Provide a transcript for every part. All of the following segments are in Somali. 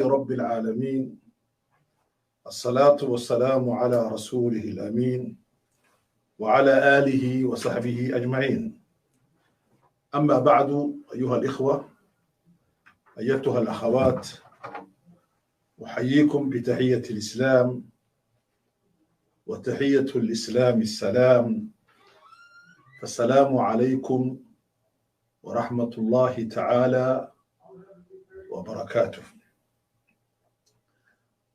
رب العالمين، الصلاة والسلام على رسوله الأمين وعلى آله وصحبه أجمعين. أما بعد، أيها الإخوة، أيتها الأخوات، أحييكم بتحية الإسلام، وتحية الإسلام السلام، فالسلام عليكم ورحمة الله تعالى وبركاته.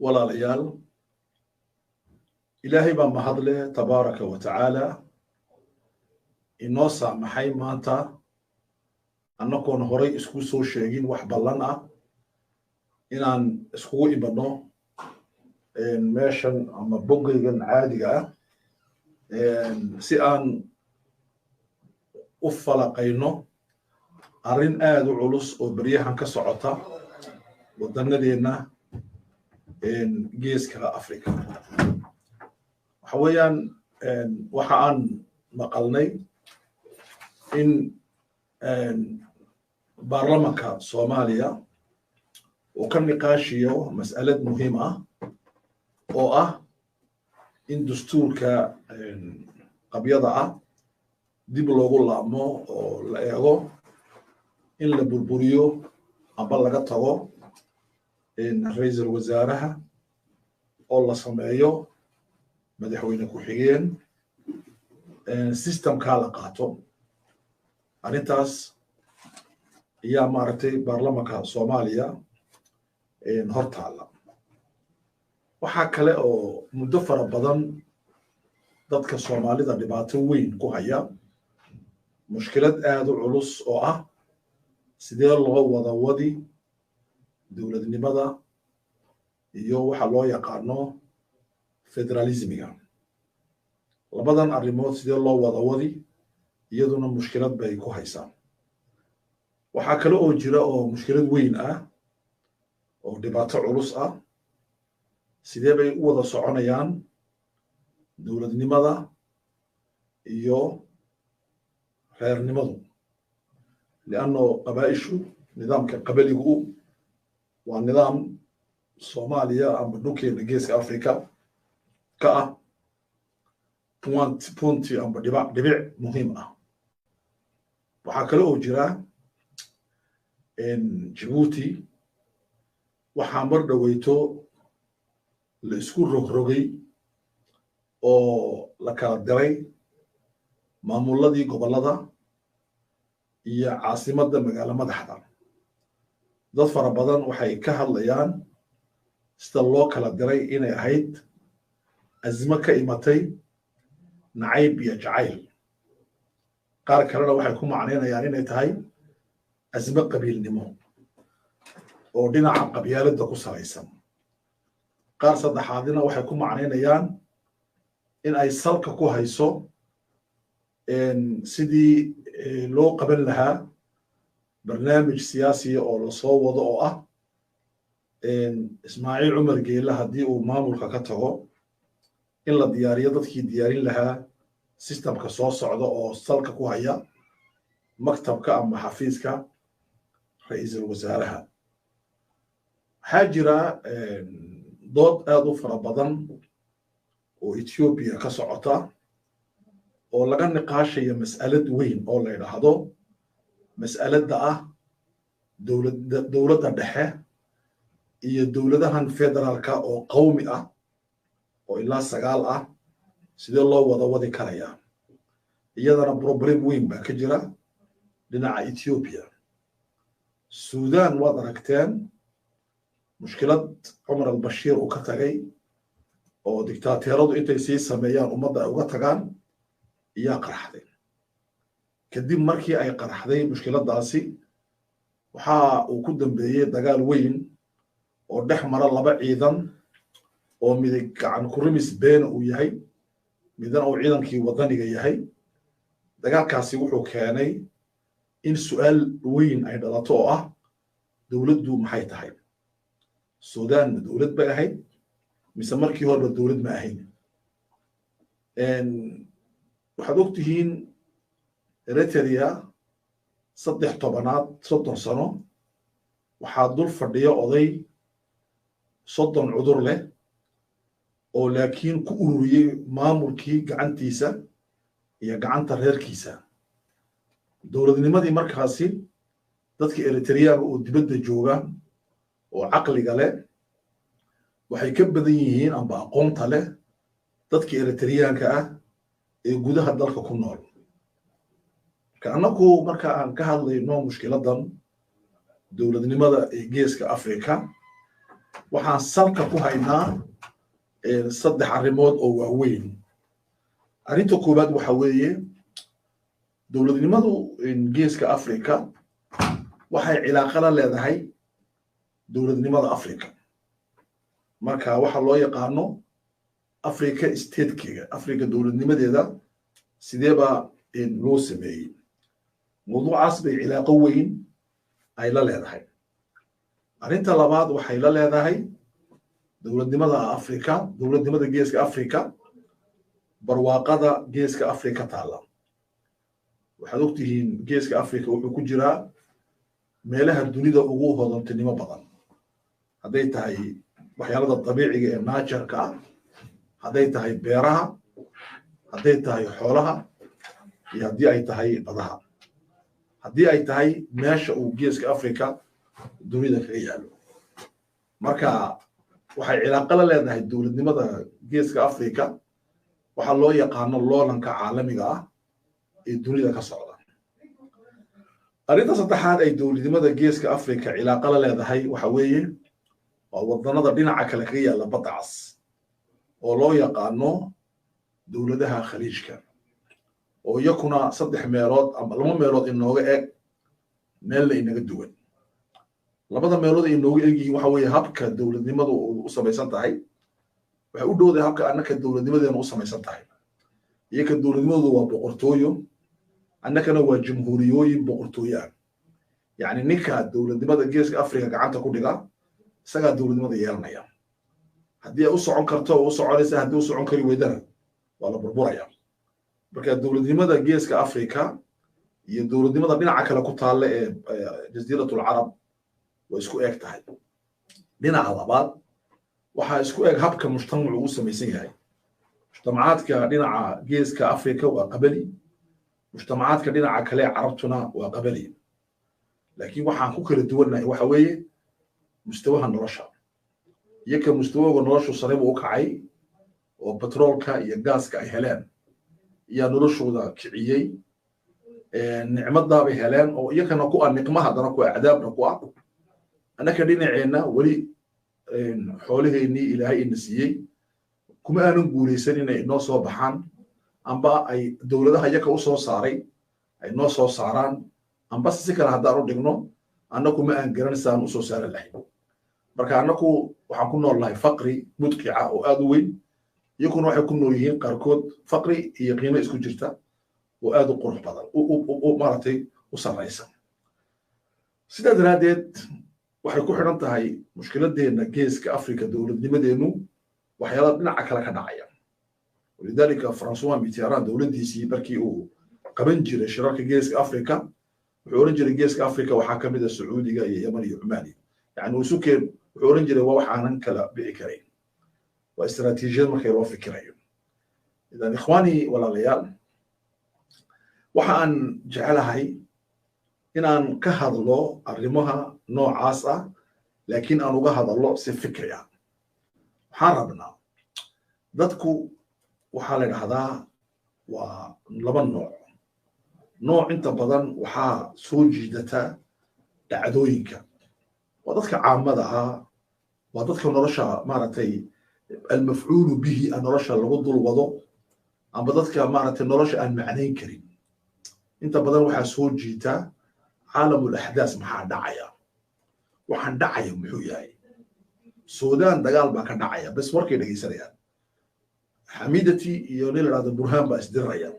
walaalayaal, ilaahay baa mahadle tabaaraka wa tacaala inoo saamaxay maanta annagoon horay isku soo sheegin wax ballan ah inaan iskugu imanno meeshan ama boggaygan caadiga si aan u falaqayno arrin aad u culus oo beryahan ka socota waddanadeenna geeska Afrika. waxa weeyaan waxa aan maqalnay in baarlamanka Soomaaliya uu ka niqaashiyo mas'alad muhiim ah oo ah in dastuurka qabyada ah dib loogu laabmo oo la eego in la burburiyo amba laga tago ra'iisul wasaaraha oo la sameeyo madaxweyne ku-xigeen systemka la qaato. arrintaas ayaa maaragtay baarlamanka Soomaaliya hortaala. waxaa kale oo muddo fara badan dadka Soomaalida dhibaato weyn ku haya mushkilad aad u culus oo ah sidee loo wada wadi dowladnimada iyo waxa loo yaqaano federalismiga. labadan arrimood sidee loo wada wadi iyaduna mushkilad bay ku haysaa. waxaa kale oo jira oo mushkilad weyn ah oo dhibaato culus ah, sidee bay u wada soconayaan dowladnimada iyo reernimadu, lianno qabaa'ishu nidaamka qabaligu waa nidaam Soomaaliya ama dhulkeena geeska Afrika ka ah punti amba dhibic muhiim ah. waxaa kale oo jira Djibouti waxaa mar dhoweyto la isku rogrogay oo la kala diray maamuladii gobollada iyo caasimadda magaalo madaxda. dad fara badan waxay ka hadlayaan sida loo kala diray inay ahayd azmo ka imatay nacayb iyo jacayl. qaar kalena waxay ku macnaynayaan inay tahay azmo qabiilnimo oo dhinaca qabyaaladda ku salaysan. qaar saddexaadina waxay ku macnaynayaan in ay salka ku hayso sidii loo qaban lahaa barnaamij siyaasiya oo la soo wado oo ah Ismaaciil Cumar Geelle haddii uu maamulka ka tago in la diyaariyo dadkii diyaarin lahaa systemka soo socda oo salka ku haya maktabka ama xafiiska ra'iisul wasaaraha. waxaa jira dood aad u fara badan oo Ethiopia ka socota oo laga niqaashayo mas'alad weyn oo la yidhaahdo mas'aladda ah dowladda dhexe iyo dowladahan federaalka oo qawmi ah oo ilaa 9 ah sidee loo wada wadi karayaa. iyadana problem weyn baa ka jira dhinaca Ethiopia. Suudaan waad aragteen mushkilad Cumar al-Bashir uu ka tagay oo diktaateeradu intay sii sameeyaan ummadda ay uga tagaan iyaa qarxday. kadib markii ay qarxday mushkiladaasi waxa uu ku dambeeyay dagaal weyn oo dhex mara laba ciidan oo midig gacan ku rimis been uu yahay midna uu ciidankii wadaniga yahay. dagaalkaasi wuxuu keenay in su'aal weyn ay dhalato oo ah dowladdu maxay tahay. Suudaan dowlad bay ahayd mise markii horeba dowlad ma ahayn. waxaad ogtihiin Eritrea 30 sano waxaa dul fadhiyo oday soddon cudur leh oo laakiin ku ururiyey maamulkii gacantiisa iyo gacanta reerkiisa dowladnimadii markaasi dadka Eritreaga oo dibadda jooga oo caqliga leh waxay ka badan yihiin amba aqoonta leh dadka Eritreaga ah ee gudaha dalka ku nool kaanaku marka aan ka hadlayno mushkiladan dowladnimada ee geeska Afrika waxaan salka ku haynaa saddex arrimood oo waaweyn arrinta koowaad waxa weeye dowladnimadu geeska Afrika waxay cilaaqo la leedahay dowladnimada Afrika marka waxa loo yaqaano Afrika state-kiga Afrika dowladnimadeeda sideeba loo sameeyay mawduucaas bay cilaaqo weyn ay la leedahay arrinta labaad waxay la leedahay dowladnimada Afrika dowladnimada geeska Afrika barwaaqada geeska Afrika taala waxaad ogtihiin geeska Afrika wuxuu ku jiraa meelaha dunida ugu hodantinimo badan hadday tahay waxyaalada dabiiciga ee nature-ka ah hadday tahay beeraha hadday tahay xoolaha iyo haddii ay tahay badaha haddii ay tahay meesha uu geeska Afrika dunida kaga yaalo marka waxay cilaaqo la leedahay dowladnimada geeska Afrika waxa loo yaqaano loolanka caalamiga ah ee dunida ka socda arrinta saddexaad ay dowladnimada geeska Afrika cilaaqo la leedahay waxa weeye waa wadannada dhinaca kale kaga yaala badda cas oo loo yaqaano dowladaha khaliijka oo iyakuna saddex meelood ama laba meelood inooga eg meelna inaga duwan labada meelood ay inooga egyihiin waxa weeye habka dowladnimadu u samaysan tahay waxay u dhowdahay habka annaka dowladnimadeena u samaysan tahay iyaka dowladnimadu waa boqortooyo annakana waa jamhuuriyooyin boqortooyaan yacni ninka dowladnimada geeska Afrika gacanta ku dhiga isagaa dowladnimada yeelanaya haddii ay u socon karto oo u soconaysa haddii u socon kari weydana waa la burburaya marka dowladnimada geeska Afrika iyo dowladnimada dhinaca kale ku taalla ee jasiiratul carab way isku eg tahay dhinaca labaad waxaa isku eg habka mujtamacu u samaysan yahay mujtamacaadka dhinaca geeska Afrika waa qabali mujtamacaadka dhinaca kale carabtuna waa qabali laakiin waxaan ku kala duwannahay waxa weeye mustawaha nolosha iyaka mustawaaga noloshu sare buu u kacay oo batroolka iyo gaaska ay heleen iyo noloshooda kiciyey nicmada bay heleen oo iyakana ku ah niqma haddana ku ah cadaabna ku ah annaka dhinaceenna weli xoolaheennii ilaahay ina siiyey kuma aanan guulaysan inay inoo soo baxaan amba ay dowladaha iyaka u soo saaray ay noo soo saaraan amba si kale haddaan u dhigno annaku ma aan garan saan u soo saari lahayn marka annaku waxaan ku nool nahay faqri mudqica oo aad u weyn iyakuna waxay ku nool yihiin qaarkood faqri iyo qiimo isku jirta oo aad u qurux badan maaragtay u sarraysan sidaa daraaddeed waxay ku xidhan tahay mushkiladeenna geeska Afrika dowladnimadeennu waxyaala dhinaca kale ka dhacaya walidaalika François Mitterrand dowladdiisii markii uu qaban jiray shirarka geeska Afrika wuxuu oran jiray geeska Afrika waxaa ka mid ah Sacuudiga iyo Yemen iyo Cumaan yani uu sukeen wuxuu oran jiray waa wax aanan kala bixi karayn waa istaraatiijiyad markay loo fikirayo idan ikhwaani walaalayaal waxaan jecelahay inaan ka hadlo arrimaha noocaas ah laakiin aan uga hadallo si fikri ah waxaan rabnaa dadku waxaa la dhahdaa waa laba nooc inta badan waxaa soo jiidata dhacdooyinka waa dadka caamada ah waa dadka nolosha maaragtay almafcuulu bihi nolosha lagu dul wado amba dadka maaragtay nolosha aan macnayn karin inta badan waxaa soo jiita caalamul axdaas maxaa dhacaya waxaan dhacaya muxuu yahay suudaan dagaal baa ka dhacaya bas markay dhegaysanayaan xamidati iyo nin la dhahdo burhaan baa isdiraya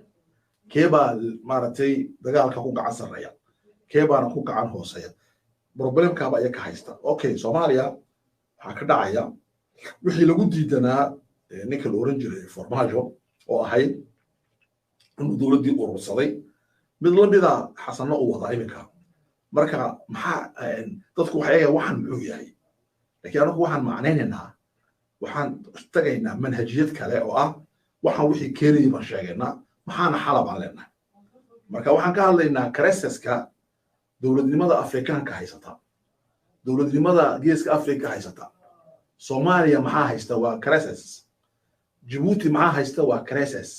kee baa maaragtay dagaalka ku gacan sarreeya kee baana ku gacan hooseeya problemkaaba iyaka haysta okay Soomaaliya waxaa ka dhacaya wixii lagu diidanaa ninka la oran jiray Farmaajo oo ahayd inuu dowladdii urursaday mid la mida xasanna u wada iminka marka maxaa dadku waxay eegayaan waxan muxuu yahay laakiin anagu waxaan macnaynaynaa waxaan tagaynaa manhajiyad kale oo ah waxaan wixii keenayay baan sheegaynaa maxaana xala baan leenahay marka waxaan ka hadlaynaa crisis-ka dowladnimada afrikaanka haysata dowladnimada geeska afrika haysata soomaaliya maxaa haysta waa crisis Djibouti maxaa haysta waa crisis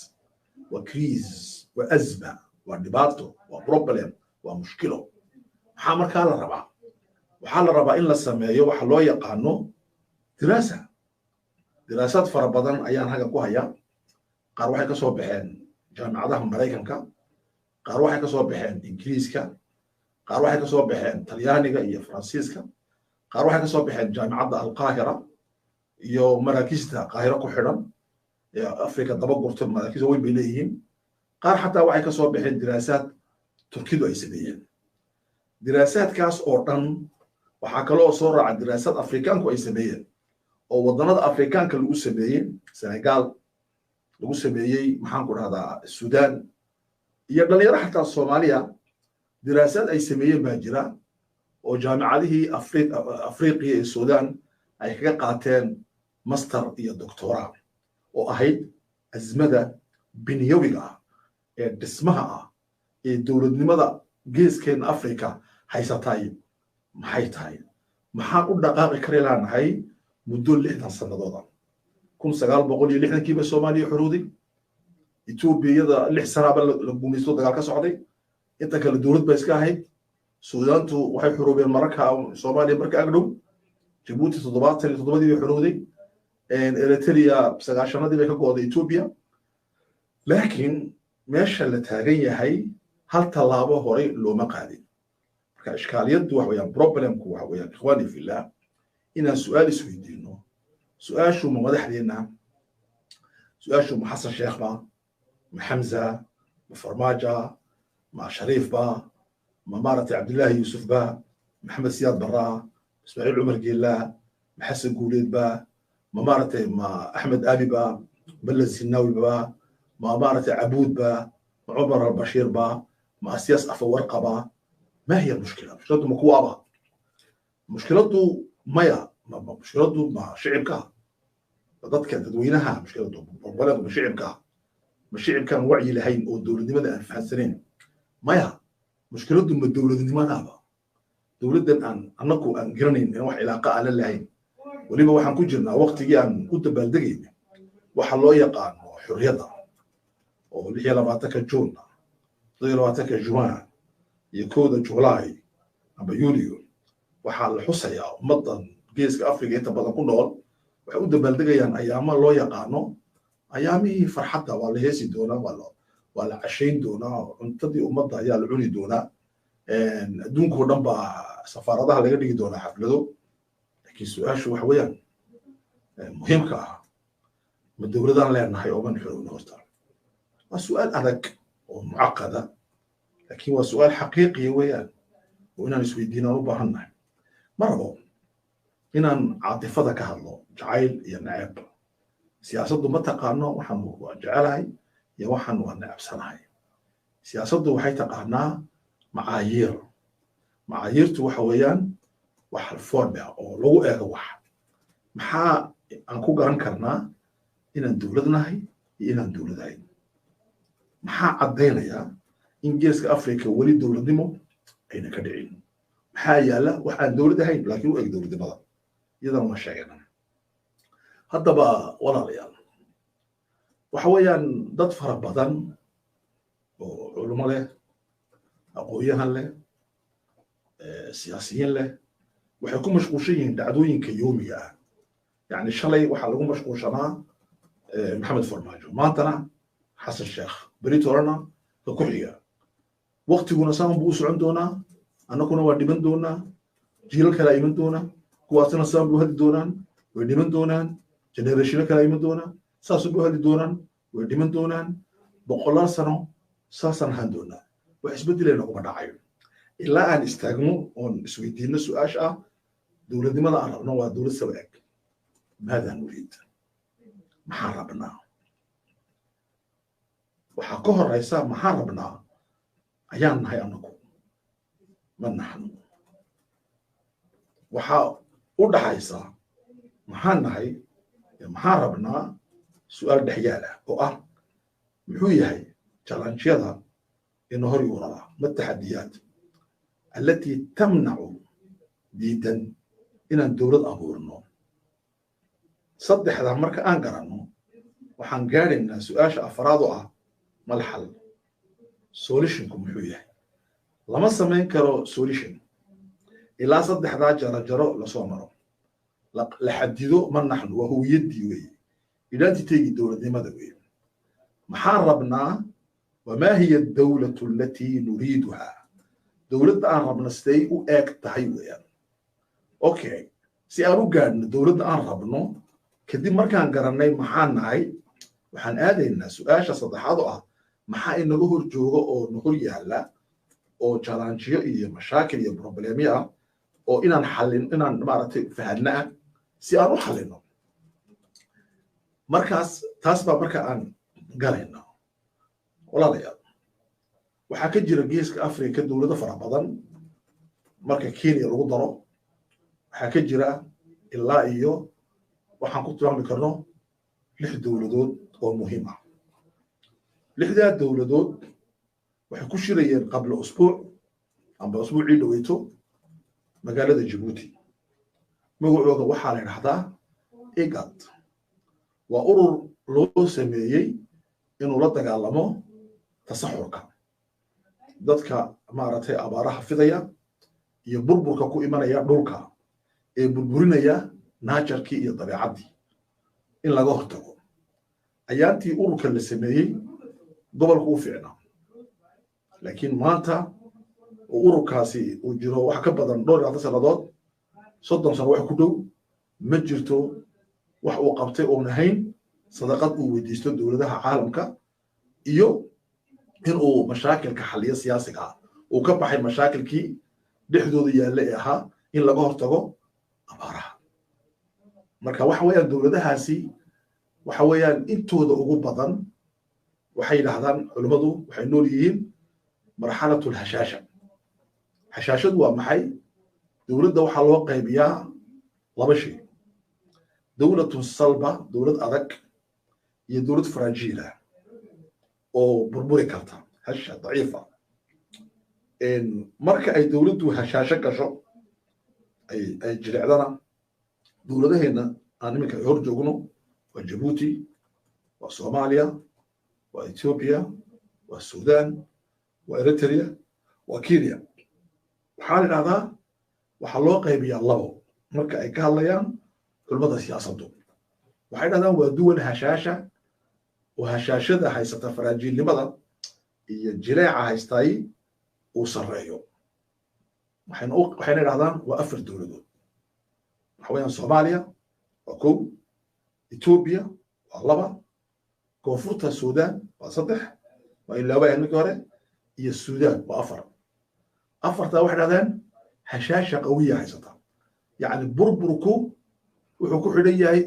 waa crisis waa azma waa dhibaato waa problem waa mushkilo maxaa markaa la rabaa waxaa la rabaa in la sameeyo waxa loo yaqaano diraasaad fara badan ayaan haga ku hayaa qaar waxay ka soo baxeen jaamacadaha maraykanka qaar waxay ka soo baxeen ingiriiska qaar waxay ka soo baxeen talyaaniga iyo faransiiska qaar waxay ka soo baxeen jaamacadda alqaahira iyo maraakiista qaahiro ku xidhan ee afrika daba gurtay maraakiis weyn bay leeyihiin qaar xataa waxay ka soo baxeen diraasaad turkidu ay sameeyeen diraasaadkaas oo dhan waxaa kaloo soo raaca diraasaad afrikaanku ay sameeyeen oo waddanada afrikaanka lagu sameeyey senegal lagu sameeyey maxaan ku dhahdaa suudaan iyo dhalinyaro xataa soomaaliya diraasaad ay sameeyeen baa jira oo jaamicadihii afriqiya ee suudaan ay kaga qaateen master iyo doctora oo ahayd azmada binyawiga ah ee dhismaha ah ee dowladnimada geeskeena afrika haysatay maxay tahay maxaan u dhaqaaqi kari laanahay muddo 60 sanadooda 1960 ba Soomaaliya xuruuday Etoobiyada 6 sanaaba la gumaysto dagaal ka socday inta kale dowlad ba iska ahayd Suudaantu waxay xuruubeen marka Soomaaliya marka agdhow Djibouti 77 bay xuruuday Eritrea 9 bay ka go'day Ethiopia laakiin meesha la taagan yahay hal talaabo hore looma qaadin marka ishkaaliyadu wax weeyaan problemku wax weeyaan ikhwaani fillah inaan su'aal isweydiino su'aashu ma madaxdeena su'aashu ma Xasan Sheekh ba ma Hamza ma Farmaajo ma Shariif ba ma Maarati Abdullahi Yusuf ba Maxamed Siyaad Barra Ismaaciil Umar Geela ma Xasan Guuleed ba ma Maarati ma Ahmed Abi ba Balla Sinaawi ba ma Maarati Abuud ba ma Umar al-Bashir ba ma Siyaas Afwarqa ba ما هي المشكلة؟ مشكلته مكوابة مشكلته مايا مشكلته مع شعبك ضد كان تدوينها مشكلته بلد مشعبك مشعب كان وعي لهين او الدولة دي مدى 1000 سنين مايا مشكلته من الدولة دي ما نابا دولة ان انكو ان جرنين wax علاقة على لهين وليبا waxaan ku jirnaa waqtigii aan u dabaaldegayna waxa loo yaqaan xurriyada oo 26 Juun 22 Juwan iyo 1 July aba Yuulyo waxaa la xusayaa ummadan geeska Afrika inta badan ku nool waxay u dabaaldegayaan ayaamo loo yaqaano ayaamihii farxadda waa la heesi doonaa waa la cashayn doonaa cuntadii ummadda ayaa la cuni doonaa adduunka oo dhan baa safaaradaha laga dhigi doonaa xaflado laakiin su'aashu wax weeyaan muhiimka ah ma dowladaan leenahay oo man xurun horta waa su'aal adag oo mucaqada laakiin waa su'aal xaqiiqi weeyaan oo inaan isweydiinaan u baahannahay marabo inaan caatifada ka hadlo jacayl iyo nacayb siyaasaddu ma taqaano waxaan waa jecelahay iyo waxaan waa nacabsanahay siyaasaddu waxay taqaanaa macaayiirtu waxa weeyaan wax formula oo lagu eego wax maxaa aan ku garan karnaa inaan dowlad nahay iyo inaan dowladahay maxaa caddaynaya in geeska Afrika weli dowladnimo ayna ka dhicin maxaa yaala wax aan dowlad ahayn laakiin u eg dowladnimada iyadana ma sheegana haddaba walaalayaal waxa weeyaan dad fara badan oo culimo leh aqoonyahan leh siyaasiyiin leh waxay ku mashquulshan yihiin dhacdooyinka yoomiga ah yani shalay waxaa lagu mashquulshanaa maxamed farmaajo maantana xasan sheekh berito horena ka ku xiga waqtiguna saan buu u socon doonaa annaguna waa dhiman doonaa jiilal kale iman doonaa kuwaasna saan buu hadi doonaan way dhiman doonaan generationa kale iman doonaa saas buu hadi doonaan way dhiman doonaan boqolaal sano saasaan ahaan doonaa wax isbedelayna kuma dhacayo ilaa aan istaagno oon isweydiino su'aasha ah dowladnimada aan rabno waa dowlad soo eg maadaan nuriid maxaan rabnaa waxaa ka horeysa maxaan rabnaa ayaan nahay anagu ma naxnu waxaa udhaxaysa maxaan nahay maxaan rabnaa su'aal dhexyaal ah oo ah muxuu yahay challenge-yada inoo hor yuurada ma taxadiyaad allatii tamnacu diidan inaan dowlad abuurno saddexdaa marka aan garanno waxaan gaadhaynaa su'aasha afraad oo ah malxal solutionku muxuu yahay lama samayn karo solution ilaa saddexdaa jarajaro lasoo maro la xadido ma naxnu waa huwiyaddii weeye identitygii dowladnimada weeye maxaan rabnaa wamaa hiya adawlatu alatii nuriiduhaa dowladda aan rabno siday u eeg tahay weeyaan okay si aan u gaadhno dowladda aan rabno kadib markaan garannay maxaan nahay waxaan aadaynaa su'aasha saddexaad oo ah maxaa inaga hor jooga oo na hor yaalla oo challenge-yo iyo mashaakil iyo problemyo ah oo inaan maaragtay fahanna ah si aan u xallino markaas taas baa marka aan galayna walaalayaal waxaa ka jira geeska afrika dowlado fara badan marka kenya lagu daro waxaa ka jira ilaa iyo waxaan ku tilmaami karno 6 dowladood oo muhiim ah 6daa dowladood waxay ku shirayeen qabla usbuuc amba usbuucii dhaweyto magaalada Djibouti magacooda waxaa la yidhaahdaa IGAD waa urur loo sameeyey inuu la dagaalamo tasaxurka dadka maaragtay abaaraha fidaya iyo burburka ku imanaya dhulka ee burburinaya naajarkii iyo dabeecaddii in laga hortago ayaantii ururka la sameeyey gobolka u fiicnaa laakiin maanta ururkaasi uu jiro wax ka badan 2 sannadood 30 sano wax ku dhow ma jirto wax uu qabtay oo nahayn sadaqad uu weydiisto dowladaha caalamka iyo in uu mashaakilka xalliyo siyaasiga ah uu ka baxay mashaakilkii dhexdooda yaalla ee ahaa in laga hortago abaaraha marka waxa weeyaan dowladahaasi waxa weeyaan intooda ugu badan waxay yidhaahdaan culimmadu waxay nool yihiin marxalatul hashaasha hashaashadu waa maxay dowladda waxaa loo qaybiyaa 2 shay dowlatun salba dowlad adag iyo dowlad fragile oo burburi karta hasha daciifa marka ay dowladdu hashaasho gasho ay jirecdana dowladaheena aan iminka hor joogno waa Djibouti waa Soomaaliya waa Ethiopia waa Sudan waa Eritrea waa Kenya waxaa la yidhahdaa waxaa loo qaybiyaa 2 marka ay ka hadlayaan culimada siyaasaddu waxay dhahdaan waa duwan hashaasha oo hashaashada haysata faraajilnimada iyo jileeca haystay uu sarreeyo waxayna yidhahdaan waa 4 dowladood waxa weeyaan Soomaaliya waa 1 Ethiopia waa 2 koonfurta Sudan waa 3 waa ilaa markii hore iyo Sudan waa 4 afartaa waxay dhahdaan hashaasha qawiya haysata yacni burburku wuxuu ku xidhan yahay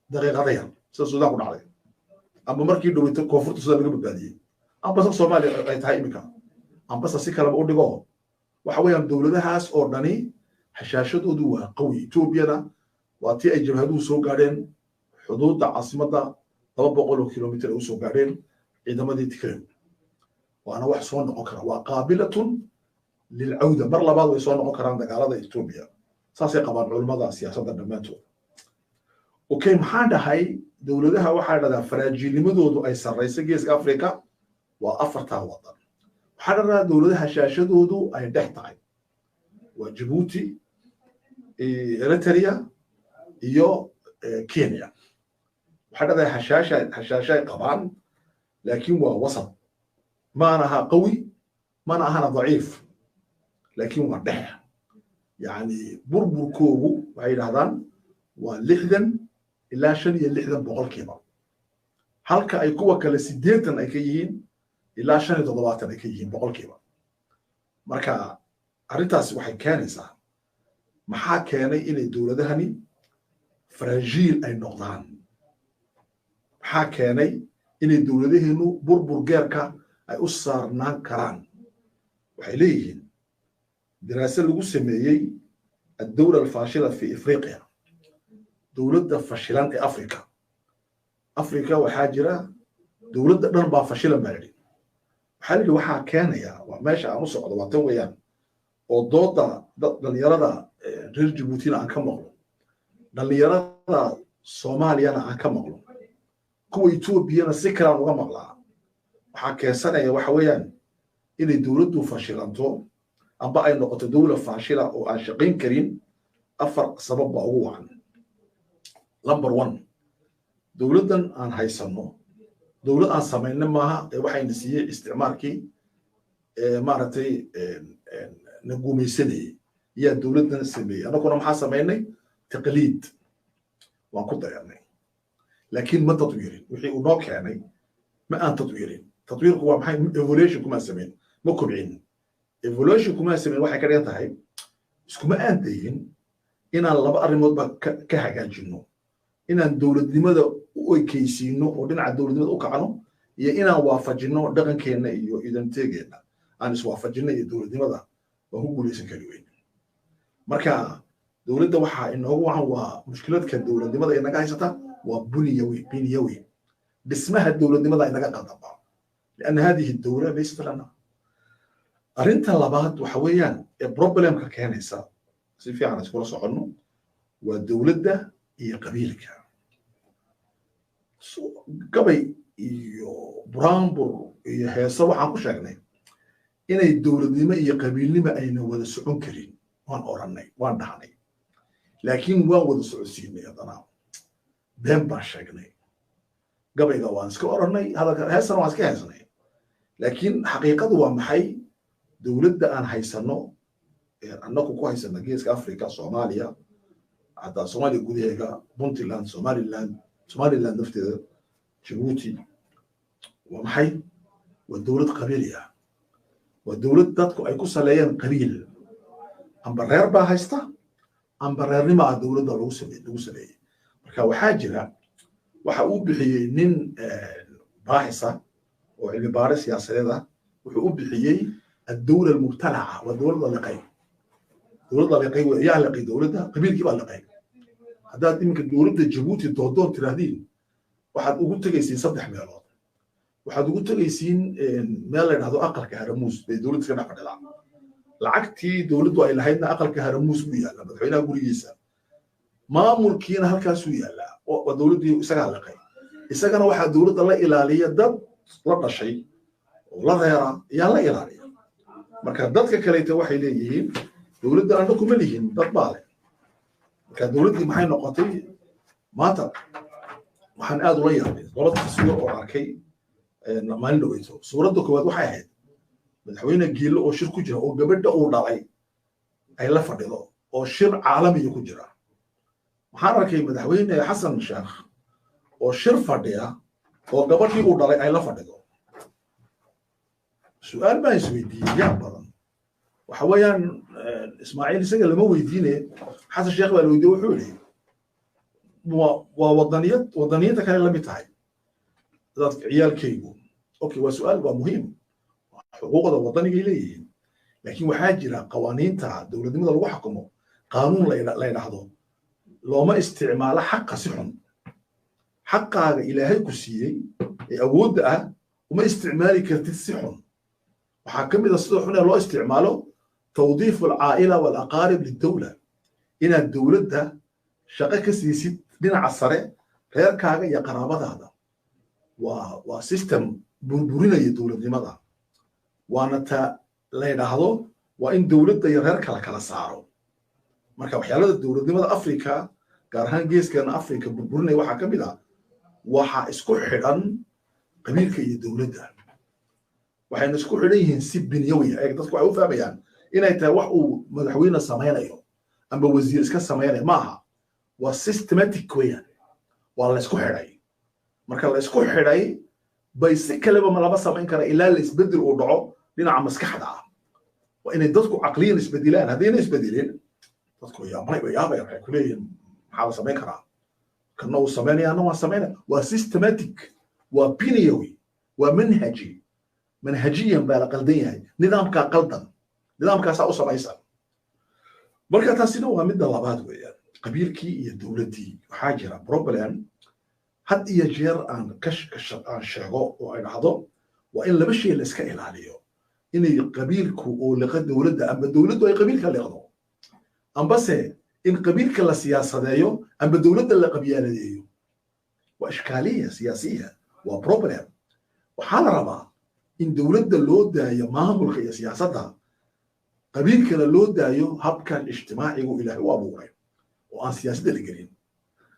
daqiiqada yar sida Sudan ku dhacday ama markii dhaweyto koonfurta Sudan laga badbaadiyey amba Soomaaliya ay tahay iminka amba si kale u dhigo waxa weeyaan dowladahaas oo dhani hashaashadoodu waa qawi Ethiopia waa tii ay jabhaduhu soo gaadheen xuduudda caasimadda 200 kilomitir u soo gaadheen ciidamadii Tigray waana wax soo noqon kara waa qaabilatun lilcawda mar labaad way soo noqon karaan dagaalada Ethiopia saasay qabaan culimada siyaasadda dhammaantood okay maxaa dhahay dowladaha waxaa dhahdaa faraajilnimadoodu ay sarreyso geeska Afrika waa 4 wadan waxaa dhahdaa dowladaha hashaashadoodu ay dhex tahay waa Djibouti Eritrea iyo Kenya waxaa dhahdaa hashaashay qabaan laakiin waa wasat maana aha qawi maana ahana daciif laakiin waa dhex yani burburkoogu waxay yidhahdaan waa 60 ilaa 65 boqolkiiba halka ay kuwa kale 80 ay ka yihiin ilaa 75 ay ka yihiin boqolkiiba marka arrintaasi waxay keenaysaa maxaa keenay inay dowladahani fragile ay noqdaan maxaa keenay inay dowladaheenu burbur geerka ay u saarnaan karaan waxay leeyihiin daraasad lagu sameeyey الدولة الفاشلة في إفريقيا دولة فشلان في أفريقيا وحاجرة دولة نربع فشلا مالي حل وحا كان يا وماشي على نص عضوات ويان وضوطة دليرة رير جيبوتينا عن كم مغلو دليرة صوماليا عن كم مغلو كو إثيوبيا سكرا وغا مغلا وحا كيسانا يا وحويان إلي دولة فشلانتو أما أي نقطة دولة فاشلة أو عاشقين كريم أفر سبب هو عن نمبر 1 دولة أن هيسنو دولة أن سمينا معها waxay nasiiyay isticmaalkii maartay nagumaysanay ya dawladdan sameeyay anaguna maxaa sameynay taqliid waan ku dayanay laakiin ma tadwiirin wixii uu noo keenay ma aan tadwiirin tadwiirku waa maxay evolution kuma sameyn ma kubcin evolution kuma sameyn waxay ka dhigan tahay iskuma aan dayin inaan laba arrimood ba ka hagaajino inaan dawladnimada u ekaysiino oo dhinaca dawladnimada u kacno iyo inaan waafajino dhaqankeena iyo idanteegeena aan iswaafajino iyo dawladnimada waa ku guuleysan kari weyn marka dawladda waxa inoogu wacan waa mushkiladka dawladnimada inaga haysata waa buniyawi dhismaha dawladnimada inaga qadaba لأن هذه الدولة ليست لنا أرنتا لبعض وحويان البروبلم ككنيسة في عنا سكول صعنو والدولة ده هي قبيلك قبي برامبر هي سوا عم كشجني إن الدولة دي ما هي قبيلة ما أين ولا سعون كريم وان أوراني وان دهني لكن وان ولا سعودين يا دنا بهم باشجني قبي جوان سكوا أوراني هذا هسنا واسك هسنا لكن حقيقة هو محي دولة أن هيسنو أنك كو هيسنا جيس أفريقيا صوماليا حتى صومالي جوديها بنتلاند سوماليلاند نفترض جيبوتي ومحي والدولة قبيلية والدولة تدكو أي كسليان قبيل أم برير با هيستا أم برير مع الدولة دوسلي marka waxaa jira waxa uu bixiyay nin baaxisa oo cilmi baaris siyaasadeed ah wuxuu u bixiyay الدولة المبتلعة والدولة اللقاء دولة اللقاء ويا لقي دولة قبيل كيف اللقاء هذا يمكن دولة جيبوتي تودون تراهدين واحد ugu tagaysiin 3 meelood waxaad ugu tagaysiin meel la yiraahdo aqalka Haramuus bay dawladda ka dhaqdhaqaa lacagtii dawladdu ay lahaydna aqalka Haramuus ku yaala madaxweynaha gurigiisa maamulkiina halkaas u yaala oo dawladdu isaga laqay isagana waxa dawladda la ilaaliya dad la dhashay oo la reera yaa la ilaaliya marka dadka kale waxay leeyihiin dawladda aan ku malihin dad baale marka dawladdu maxay noqotay maanta waxaan aad ula yaabay qolada suuq oo arkay maalin dhaweyso suuradda koowaad waxay ahayd madaxweyne giilo oo shir ku jira oo gabadha uu dhalay ay la fadhido oo shir caalami ku jira waxaan arkay madaxweyne xasan sheekh oo shir fadhiya oo gabadhii uu dhalay ay la fadhido su'aal baan isweydiiyay badan waxa weeyaan ismaaciil isaga lama weydiine xasan sheekh baa la weydiiyay wuxuu yiri ووطنية كان لم يتعي ذات عيال كيبو أوكي وسؤال مهم حقوق الوطنية إليه لكن وحاجة قوانين تاع دولة دي مدى الوحكمه قانون لا ينحضر لو ما استعمال حق صحن حق إلهي كسيي أود وما استعمالي كرتي الصحن وحكم إذا صدحنا لو استعماله توظيف العائلة والأقارب للدولة إن الدولة ده شقة سياسية dhinaca sare reerkaaga iyo qaraabadaada waa system burburinaya dawladnimada waana ta la yiraahdo waa in dawladda iyo reerka kala saaro marka waxyaalaha dawladnimada Afrika gaar ahaan geeskeena Afrika burburinaya waxa kamid ah waxa isku xidhan qabiilka iyo dawladda waxayna isku xidhan yihiin si binyawi ah dadku ay u fahmayaan inay tahay wax uu madaxweyne sameeyo amba wasiir iska sameeyo maaha وسيستماتيك ويان والله اسكو خيراي marka la isku xiray bay si kaleba ma laba sameyn kara ilaa la isbedel oo dhaco dhinaca maskaxda ah waa inay dadku aqliyan isbedilaan hadii ay isbedileen dadku yaabay waxay ku leeyihiin maxaa la sameyn karaa kana uu sameynayana waa sameynaa waa systematic waa binawi waa manhajiyan baa la qaldan yahay nidaamka qaldan nidaamkaas u samaysan marka taasina waa midda labaad weeyaan qabiilkii iyo dowladdii waxaa jira problem had iyo jeer aan aan sheego oo ay dhahdo waa in laba shay la iska ilaaliyo inay qabiilku oo liqa dowladda amba dowladdu ay qabiilka liqdo ambase in qabiilka la siyaasadeeyo amba dowladda la qabyaaladeeyo waa ishkaaliya siyaasiya waa problem waxaa la rabaa in dowladda loo daayo maamulka iyo siyaasadda qabiilkana loo daayo habkan ijtimaacigu ilaahay u abuuray oo aan siyaasadda la gelin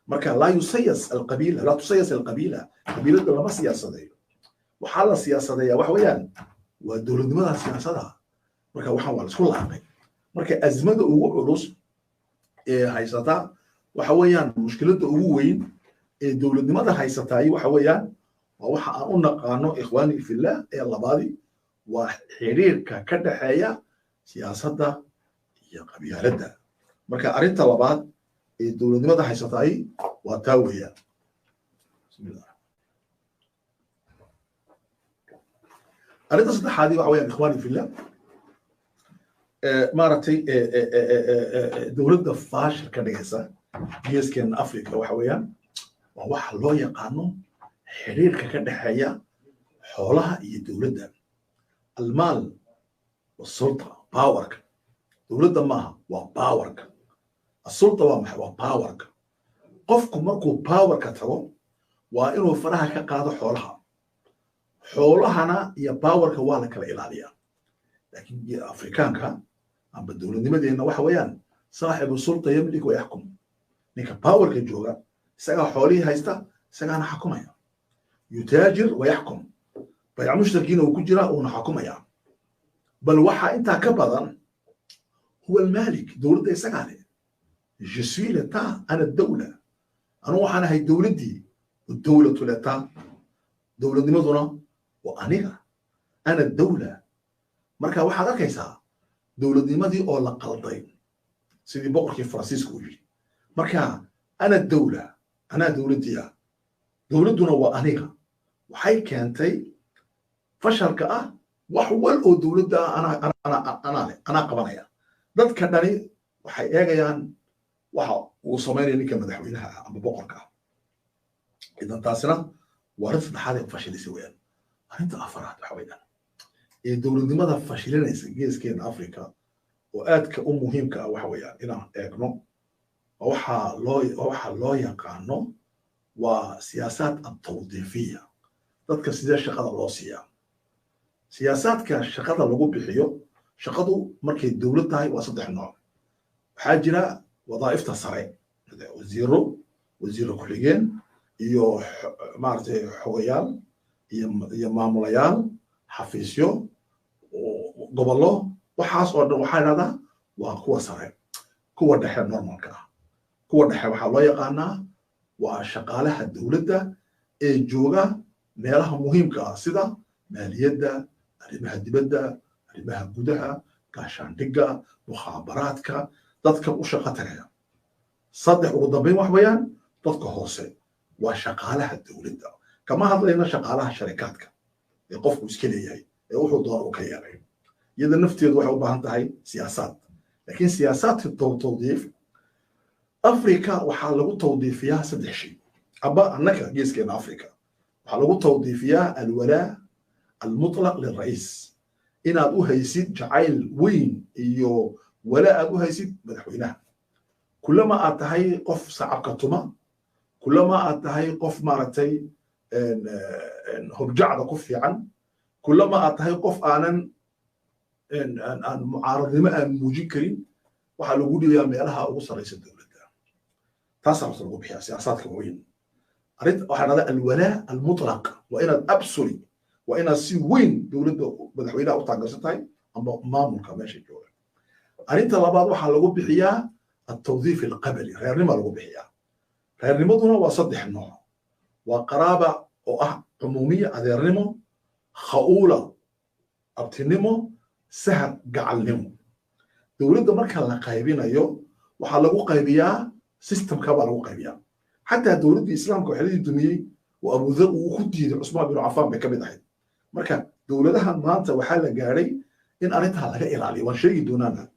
marka laa yusayas alqabiila laa tusayas alqabiila qabiiladda lama siyaasadeeyo waxaa la siyaasadeeyaa wax weeyaan waa dowladnimada siyaasadda marka waxaan waa la isku laaqay marka azmada ugu culus ee haysata waxa weeyaan mushkiladda ugu weyn ee dowladnimada haysataay waxa weeyaan waa waxa aan u naqaano ikhwaani fillah ee labaadi waa xiriirka ka dhaxeeya siyaasadda iyo qabyaaladda marka arrinta labaad ee dowladnimada haysataay waa taa weeyaan bismillah arrinta saddexaadii waxa weeyaan ikhwaani fillah maaragtay dowladda faashil ka dhigaysa geeskeena africa waxa weeyaan waa waxa loo yaqaano xiriirka ka dhaxeeya xoolaha iyo dowladda almaal wasulta باورك دولة معها وباورك السلطة ومحا وباورك قفكم مركو باورك ترو وإنه فراها كقاعدة حولها يا باورك والك الإلالية لكن يا أفريكان كان عم بدولة دي إنه وحويان صاحب السلطة يملك ويحكم نيك باورك الجوغا سجى حولي هايستا سجى أنا حكومة يتاجر ويحكم بيع مشتركين وكجرا ونحكومة بل وحا انت كبضا هو المالك دولة يسقى جسوي لتا انا الدولة انا وحا انا هاي الدولة دي الدولة لتا دولة دي مدنة وانيغا انا الدولة مركا وحا دا كيسا دولة دي مدي اولا قلطين سيدي بقركي فرانسيسكو يجي مركا انا الدولة انا دولة دي دولة دون وانيغا وحي كانتي فشل wax wal oo dawladda ana qabanaya dadka dhani waxay eegayaan waxa uu sameeyay ninka madaxweynaha ama boqorka idan taasina waa saddexaad ee fashilisay weeyaan arrinta afaraad waxa weeyaan ee dawladnimada fashilinaysa geeskeena Afrika oo aadka u muhiimka ah waxa weeyaan inaan eegno waxa loo yaqaano waa siyaasad at-tawdiifiyya dadka sida shaqada loo siiyaa سياساتك شقada lagu bixiyo shaqadu markay dawlad tahay waa saddex nooc waxa jira wadaa'ifta sare wasiiro ku xigeen iyo maartay xogayaal iyo maamulayaal xafiisyo gobollo waxaas oo dhan waxa yiraahdaa waa kuwa sare kuwa dhexe normalka ah kuwa dhexe waxa loo yaqaanaa waa shaqaalaha dawladda ee jooga meelaha muhiimka ah sida maaliyadda arrimaha dibadda arrimaha gudaha gaashaandhigga mukhaabaraadka dadka u shaqo tagaya saddex ugu dambeyn wax weeyaan dadka hoose waa shaqaalaha dawladda kama hadlayna shaqaalaha sharikaadka ee qofku iska leeyahay ee wuxuu doono ka yeelay iyada nafteedu waxay u baahan tahay siyaasad laakiin siyaasadka tawdiif afrika waxaa lagu tawdiifiyaa saddex shay aba annaka geeskeena afrika waxaa lagu tawdiifiyaa alwalaa المطلق للرئيس إن أبو هيسيد جعيل وين إيو ولا أبو هيسيد مدحوينها كلما أتهي قف سعبكتما كلما أتهي قف مرتي هرجع قف عن كلما أتهي قف أن معارض ما مجيكرين وحلو قولي يا ميلها أوصل رئيس الدولة تصرف تلقوا بها سياسات كوين أريد هذا الولاء المطلق وإن أبسلي وإن سي وين دولة مدحوينها أو تاجرتها أما مامورك ماشي جوا أنت لبعض وحلقوا بحياة التوظيف القبلي غير ما لقوا بحياة غير نموذجنا وصدح النوع وقرابة عمومية غير نمو خؤولة أبتنمو سهل جعل نمو دولة مركز لقايبين أيو وحلقوا قايبيا سيستم كبر وقايبيا حتى دولة الإسلام كحديث الدنيا وأبو ذر وخدي عثمان بن عفان بكمل أحد marka dawladaha maanta waxa la gaaray in arinta laga ilaaliyo waan sheegi doonana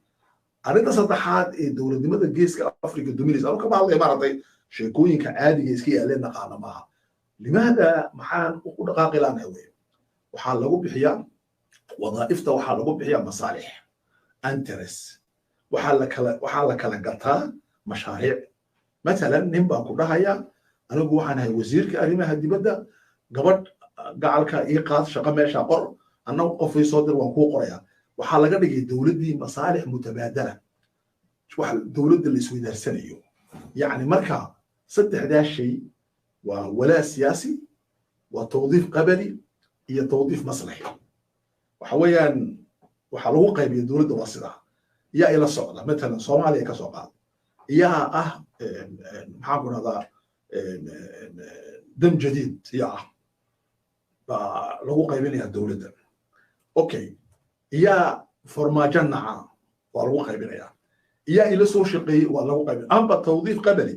arrinta saddexaad ee dowladnimada geeska afrika dominaysa anu kama hadlaya maaragtay sheekooyinka caadiga iska yaaleen naqaana maaha limaada maxaan u dhaqaaqi laanahay wey waxaa lagu bixiyaa wadaa'ifta waxaa lagu bixiyaa masaalix anteres waxaa la kala gataa mashaariic matalan nin baan ku dhahaya anigu waxaan ahay wasiirka arrimaha dibadda gabadh gacalka ii qaad shaqo meesha qor annagu qofay soo dir waan kuu qorayaa waxaa laga dhigay dowladdii masaalix mutabaadala wax dowladda la isweydaarsanayo yacni marka saddexdaa shay waa walaa siyaasi waa tawdiif qabali iyo tawdiif maslaxi waxa weeyaan waxaa lagu qaybiya dowladda waa sidaa yaa ila socda matalan soomaaliya ka soo qaad yaa ah maxaan ku dhahdaa dam jadiid yaa ah baa lagu qaybinayaa dowladda okay yaa farmaajo naca waa lagu qaybinayaa yaa ila soo shaqeeyey waa lagu qaybinaya amba tawdiif qabali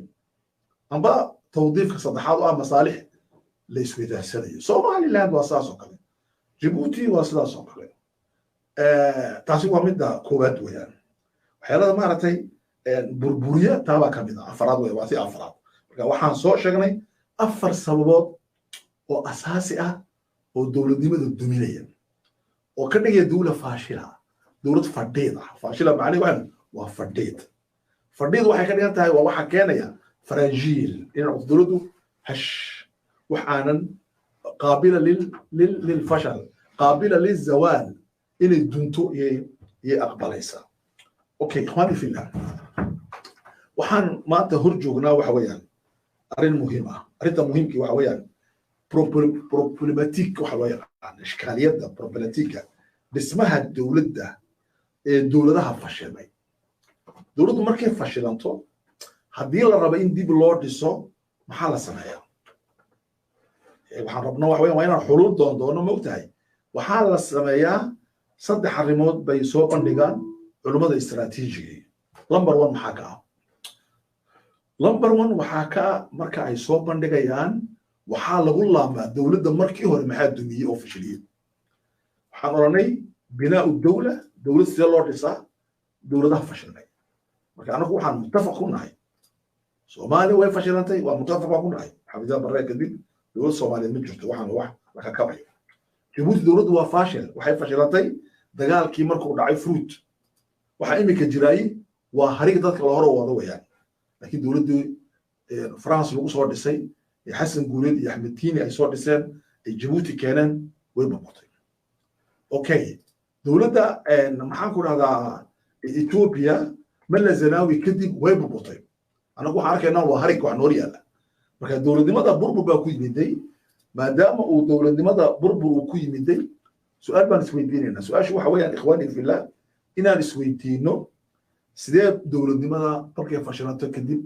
amba tawdiifka saddexaad oo ah masaalix la isweydaarsanayo somaliland waa sidaas oo kale jibuuti waa sidaas oo kale taasi waa midda koowaad weeyaan waxyaalada maaragtay burburiya taabaa ka mid ah afaraad wey waa si afaraad marka waxaan soo sheegnay afar sababood oo asaasi ah oo dowladnimada duminaya oo ka dhigaya dowlad faashila dowlad fadhiid ah faashila macnaheedu waxaan waa fadhiid fadhiid waxay ka dhigan tahay waa waxa keenaya farajiil in dowladdu hash wax aanan qaabila lilfashal qaabila lilzawaal inay dunto iyay aqbalaysaa okay ikhwaani fillah waxaan maanta hor joognaa waxa weeyaan arrin muhiim ah arrinta muhiimkii waxa weeyaan problematic waxa loo yaqaan ishkaaliyadda problematika dhismaha dowladda ee dowladaha fashilmay dowladdu markay fashilanto haddii la rabo in dib loo dhiso maxaa la sameeyaa waxaan rabnaa waxa weeyaan waa inaan xuluul doono moogtahay waxaa la sameeyaa saddex arrimood bay soo bandhigaan culummada istaraatiijiga number one maxaa ka ah number one waxaa ka marka ay soo bandhigayaan waxaa lagu laamaa dowladda markii hore maxaa dumiyey oo fashiliyey waxaan odhanay binaau dowla dowlad sidee loo dhisaa dowladaha fashilnay marka anagu waxaan muttafaq ku nahay soomaaliya way fashilantay waa muttafaq baan ku nahay xafidaa barre kadib dowlad soomaaliyeed ma jirto waxaan wax la kakabayo jabuuti dowladdu waa faashil waxay fashilantay dagaalkii markuu dhacay fruit waxaa iminka jiraayey waa harig dadka la hore wado weeyaan laakiin dowladdii france lagu soo dhisay xasan guuleed iyo axmed tiini ay soo dhiseen ay jabuuti keeneen way burburtay okay dowladda maxaan ku dhahdaa ethiopia mala zanaawi kadib way burburtay anagu waxaan arkaynaa waa harig wax noor yaalla marka dowladnimada burbur baa ku yimiday maadaama uu dowladnimada burbur uu ku yimiday su-aal baan isweydiinaynaa su-aashu waxa weeyaan ikhwaani fillah inaan isweydiino sidee dowladnimada markay fashilanto kadib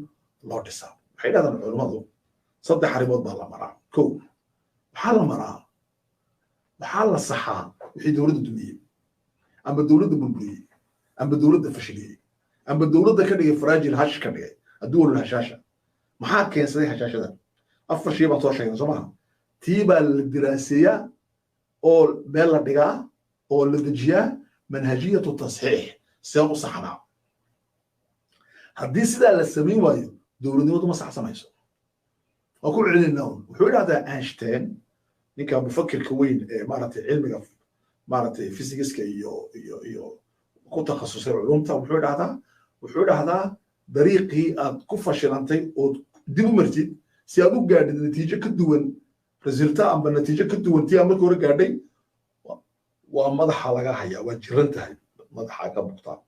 loo dhisaa waxay dhahdaan culummadu saddex arrimood baa la maraa kow waxaa la maraa waxaa la saxaa wixii dowladda dumiyey amba dowladda burburiyey amba dowladda fashiliyey amba dowladda ka dhigay faraajil hash ka dhigay adduunul hashaasha maxaa keensaday hashaashada afar shay baan soo sheegnay soo maha tii baa la diraaseeyaa oo meel la dhigaa oo la dejiyaa manhajiyatu tasxiix seen u saxnaa haddii sidaa la samayn waayo dowladnimadu ma saxsamayso waa ku celinaa wuxuu idhahdaa einstein ninka mufakirka weyn ee maaragtay cilmiga maaragtay physics-ka iyo ku takhasusay culumta wuxuu idhahdaa dariiqii aad ku fashilantay ood dib u martid si aad u gaadhid natiijo ka duwan resulta amba natiijo ka duwan tii aad markii hore gaadhay waa madaxa laga hayaa waa jiran tahay madaxa ka bugtaa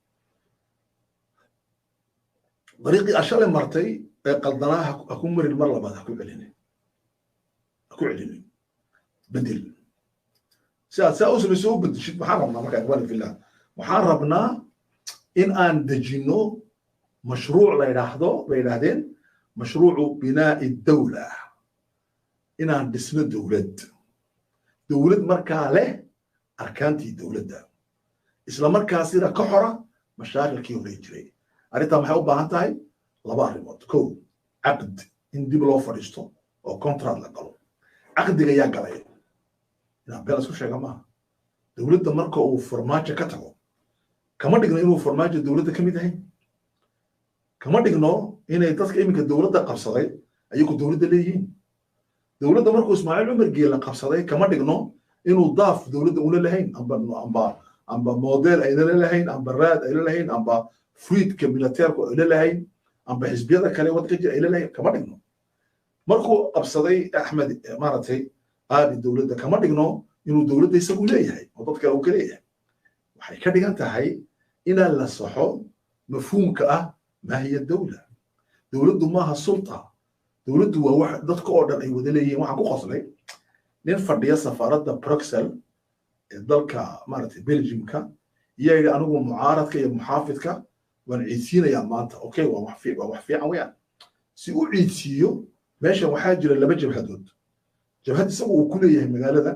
dariiqii ashale martay ee qaldanaa ha ku marin mar labaad ha ku celinin bedel saa u samayso u bedeshid maxaan rabnaa markaa ikhwaani fillah waxaan rabnaa in aan dejinno mashruuc la yidhaahdeen mashruucu binaa'i dawla inaan dhisno dowlad markaa leh arkaantii dowladda isla markaasina ka xora mashaakilkii hore jiray arrintaa maxay u baahan tahay laba arrimood kow caqd in dib loo fadhiisto oo contract la galo caqdiga yaa galay inaan beel isku sheega maaha dowladda marka uu farmaajo ka tago kama dhigno inuu farmaajo dowladda ka mid yahay kama dhigno inay dadka iminka dowladda qabsaday ayagu dowladda leeyihiin dowladda markuu ismaaciil cumar geela qabsaday kama dhigno inuu daaf dowladda una lahayn amba model ayna lahayn amba raad ayna lahayn amba fruidka militeerku ayna lahayn amba xisbiyada kale wadka jira ayna lahayn kama dhigno markuu qabsaday axmed maaragtay aabi dowladda kama dhigno inuu dowladda isagu leeyahay oo dad kale uu ka leeyahay waxay ka dhigan tahay inaan la saxo mafhuumka ah ma hiya dowla dowladdu maaha sulta dowladdu waa wax dadka oo dhan ay wada leeyihiin waxaan ku qoslay nin fadhiya safaaradda Brussels ee dalka maaragtay Belgiumka iyaga anigu mucaaradka iyo muxaafidka waan ciidsiinayaa maanta okay waa wax fiican weeyaan si uu ciidsiiyo meeshan waxaa jira laba jabhadood jabhad isagu uu ku leeyahay magaalada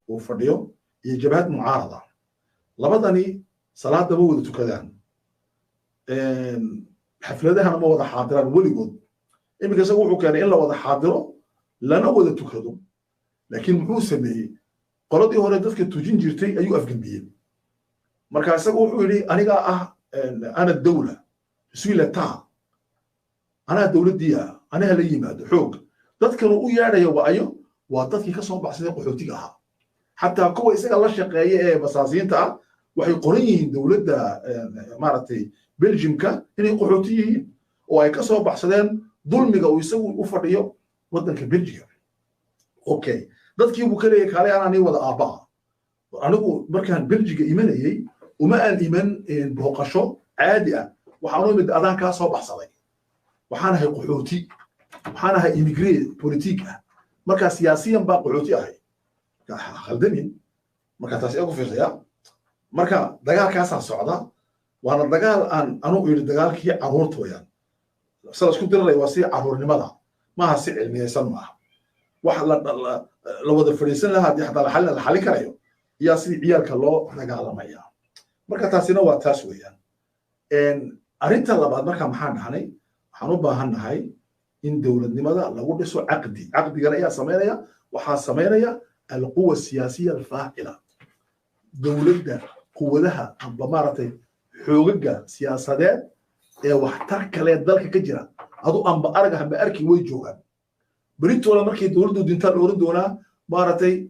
uu fadhiyo iyo jabhad mucaarada labadani salaada ma wada tukadaan xafladahana ma wada xaadiraan weligood iminka isagu wuxuu keenay in la wada xaadiro lana wada tukado laakiin muxuu sameeyey qoladii hore dadka tujin jirtay ayuu afgambiyey marka isagu wuxuu yidhi anigaa ah ana dawla suis l'état anaa dowladdiia anaha la yimaado xoog dadkanu u yeedhaya waayo waa dadkii ka soo baxsaday qaxootiga ahaa xataa kuwa isaga la shaqeeya ee basaasiinta ah waxay qoran yihiin dowladda maaragtay Belgiumka inay qaxooti yihiin oo ay ka soo baxsadeen dulmiga uu isagu u fadhiyo waddanka Belgium okay dadkii buu ka leeyahay kaalay anaa nii wada aabbaha anigu markaan Belgiga imanayay uma aan iman booqasho caadi ah waxaan u imid adaan kaa soo baxsaday waxaan ahay qaxooti waxaan ahay immigrant politique ah markaa siyaasiyan baa qaxooti ahay khaldamin marka taas igu fiirsaya marka dagaalkaasaa socda waana dagaal aan anugu yidhi dagaalkii carruurta wayaan sala isku diranaya waa si carruurnimada maaha si cilmiyeysan maaha wax la wada fadhiisan lahaa haddii xataa la xalin karayo yaa sidii ciyaalka loo dagaalamaya marka taasina waa taas weeyaan arrinta labaad marka maxaan dhahnay waxaan u baahannahay in dowladnimada lagu dhiso caqdigana ayaa samaynaya waxaa samaynaya alquwa siyaasiya alfaacila dowladda quwadaha amba maaragtay xoogaga siyaasadeed ee waxtar kale dalka ka jira adu amba arag amba arki way joogaan بريتولا مركي دولدو دينتان اوردونا مارتي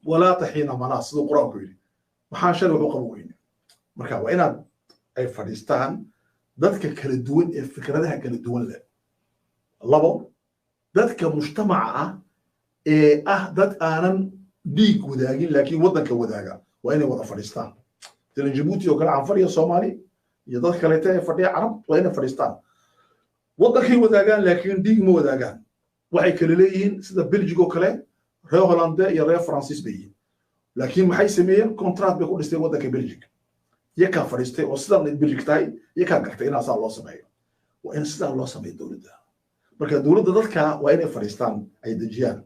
ولا تحين مناص سو قران كويري waxaan shalay wuxuu qabo weyn marka waa inaad ay fadhiistaan dadka kala duwan ee fikradaha kala duwan leh labo dadka mujtamaca ah ee dad aanan dhiig wadaagin laakiin wadanka wadaaga waa inay wada fadhiistaan sida Djibouti oo kale aan fadhiyo Soomaali iyo dad kale ee fadhiya Carab waa inay fadhiistaan wadankii wadaagaan laakiin dhiig ma wadaagaan waxay kala leeyihiin sida Belgium oo kale reer Hollande iyo reer Francis bay laakiin maxay sameeyeen contract bay ku dhistay wadanka Belgium yaka fadhiistay oo sidan Belgium tahay yaka gartay in asaa loo sameeyo waa in sidan loo sameeyo dawladda marka dawladda dadka waa inay fadhiistaan ay dajiyaan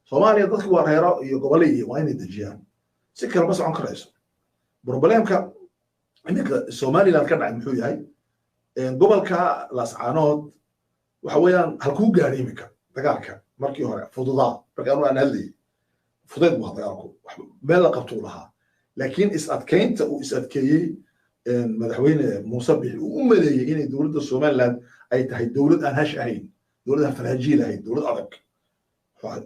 Soomaaliya dadku waa reero iyo gobolay waa inay dajiyaan si kale ma socon karayso problemka inka Soomaaliland ka dhacay muxuu yahay gobolka Laascaanood waxa weeyaan halkuu gaaray imika dagaalka markii hore fududaa marka aan hadlay fudeed buu dagaalku meel la qabto lahaa laakiin is-adkeynta uu is-adkeeyey madaxweyne Muuse Bixi uu u maleeyay inay dowladda Soomaaliland ay tahay dowlad aan hash ahayn dowlad aan faraajiil ahayn dowlad adag